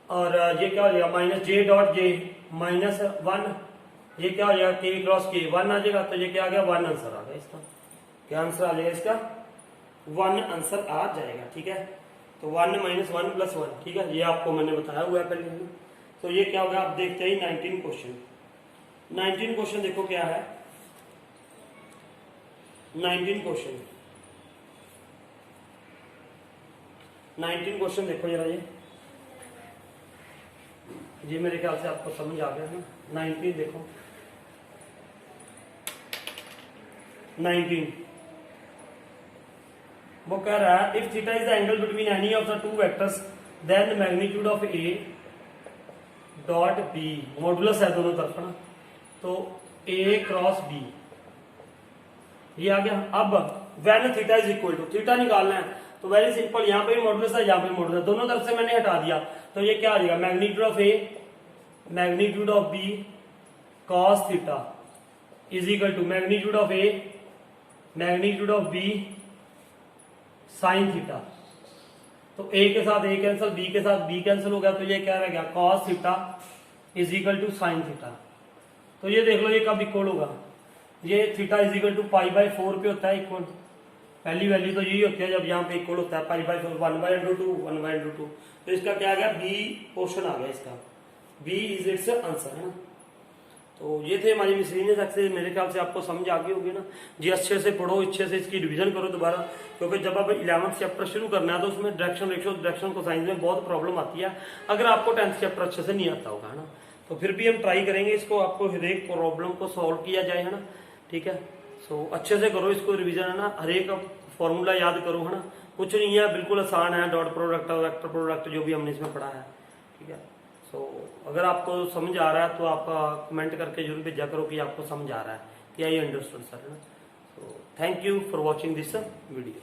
और ये क्या हो जाएगा minus j dot j minus 1, ये क्या हो जाएगा k क्रॉस k 1 आ जाएगा, तो ये क्या आ गया 1 आंसर आ गया इसका। क्या आंसर आ जाएगा इसका, 1 आंसर आ जाएगा। ठीक है, तो 1 माइनस 1 प्लस 1। ठीक है, ये आपको मैंने बताया हुआ है पहले। तो ये क्या होगा, आप देखते हैं 19 क्वेश्चन देखो क्या है, 19 क्वेश्चन देखो जरा, ये ये मेरे ख्याल से आपको समझ आ गया ना। 19 देखो, 19 वो कह रहा है if theta is the angle between any of the two vectors then magnitude of A dot B, modulus है दोनों तरफ ना, तो ए क्रॉस बी ये आ गया। अब when theta is equal to, theta निकालना है तो वेरी सिंपल, यहाँ पे भी मॉडुलस है यहाँ पे मॉडुलस है, दोनों तरफ से मैंने हटा दिया तो ये क्या आ जाएगा, magnitude of A magnitude of B cos theta is equal to magnitude of A magnitude of B sine theta. तो ए के साथ ए कैंसिल, बी के साथ बी कैंसिल हो गया, तो ये क्या रह गया, cos theta is equal to sine theta. तो ये देख लो ये कब इक्वल होगा, ये theta is equal to pi by 4 पे होता है इक्वल, पहली वैल्यू तो यही होती है जब यहाँ पे इक्वल होता है पाई बाई 4, 1/√2 तो इसका क्या आ गया, बी पोर्शन आ गया इसका, बी इज इट्स आंसर है ना। तो ये थे हमारी मिसलिनियस एक्सेस, मेरे ख्याल से आपको समझ आ गई होगी ना जी। अच्छे से पढ़ो, अच्छे से इसकी रिवीजन करो दोबारा, क्योंकि जब आप 11th चैप्टर शुरू करना है तो उसमें डायरेक्शन रेशियो डायरेक्शन कोसाइन में बहुत प्रॉब्लम आती है, अगर आपको 10th चैप्टर अच्छे से नहीं आता होगा है ना। तो फिर भी हम ट्राई करेंगे इसको, आपको हर एक प्रॉब्लम को सॉल्व किया जाए है ना, ठीक है। सो अच्छे से करो इसको रिवीजन है ना, हर एक फॉर्मूला याद करो है ना, कुछ नहीं है, बिल्कुल आसान है, डॉट प्रोडक्ट और वेक्टर प्रोडक्ट जो भी हमने इसमें पढ़ा है, ठीक है। सो अगर आपको समझ आ रहा है तो आप कमेंट करके जरूर भेजा करो कि आपको समझ आ रहा है कि आई अंडरस्टूड सर है ना। So thank you for watching this video.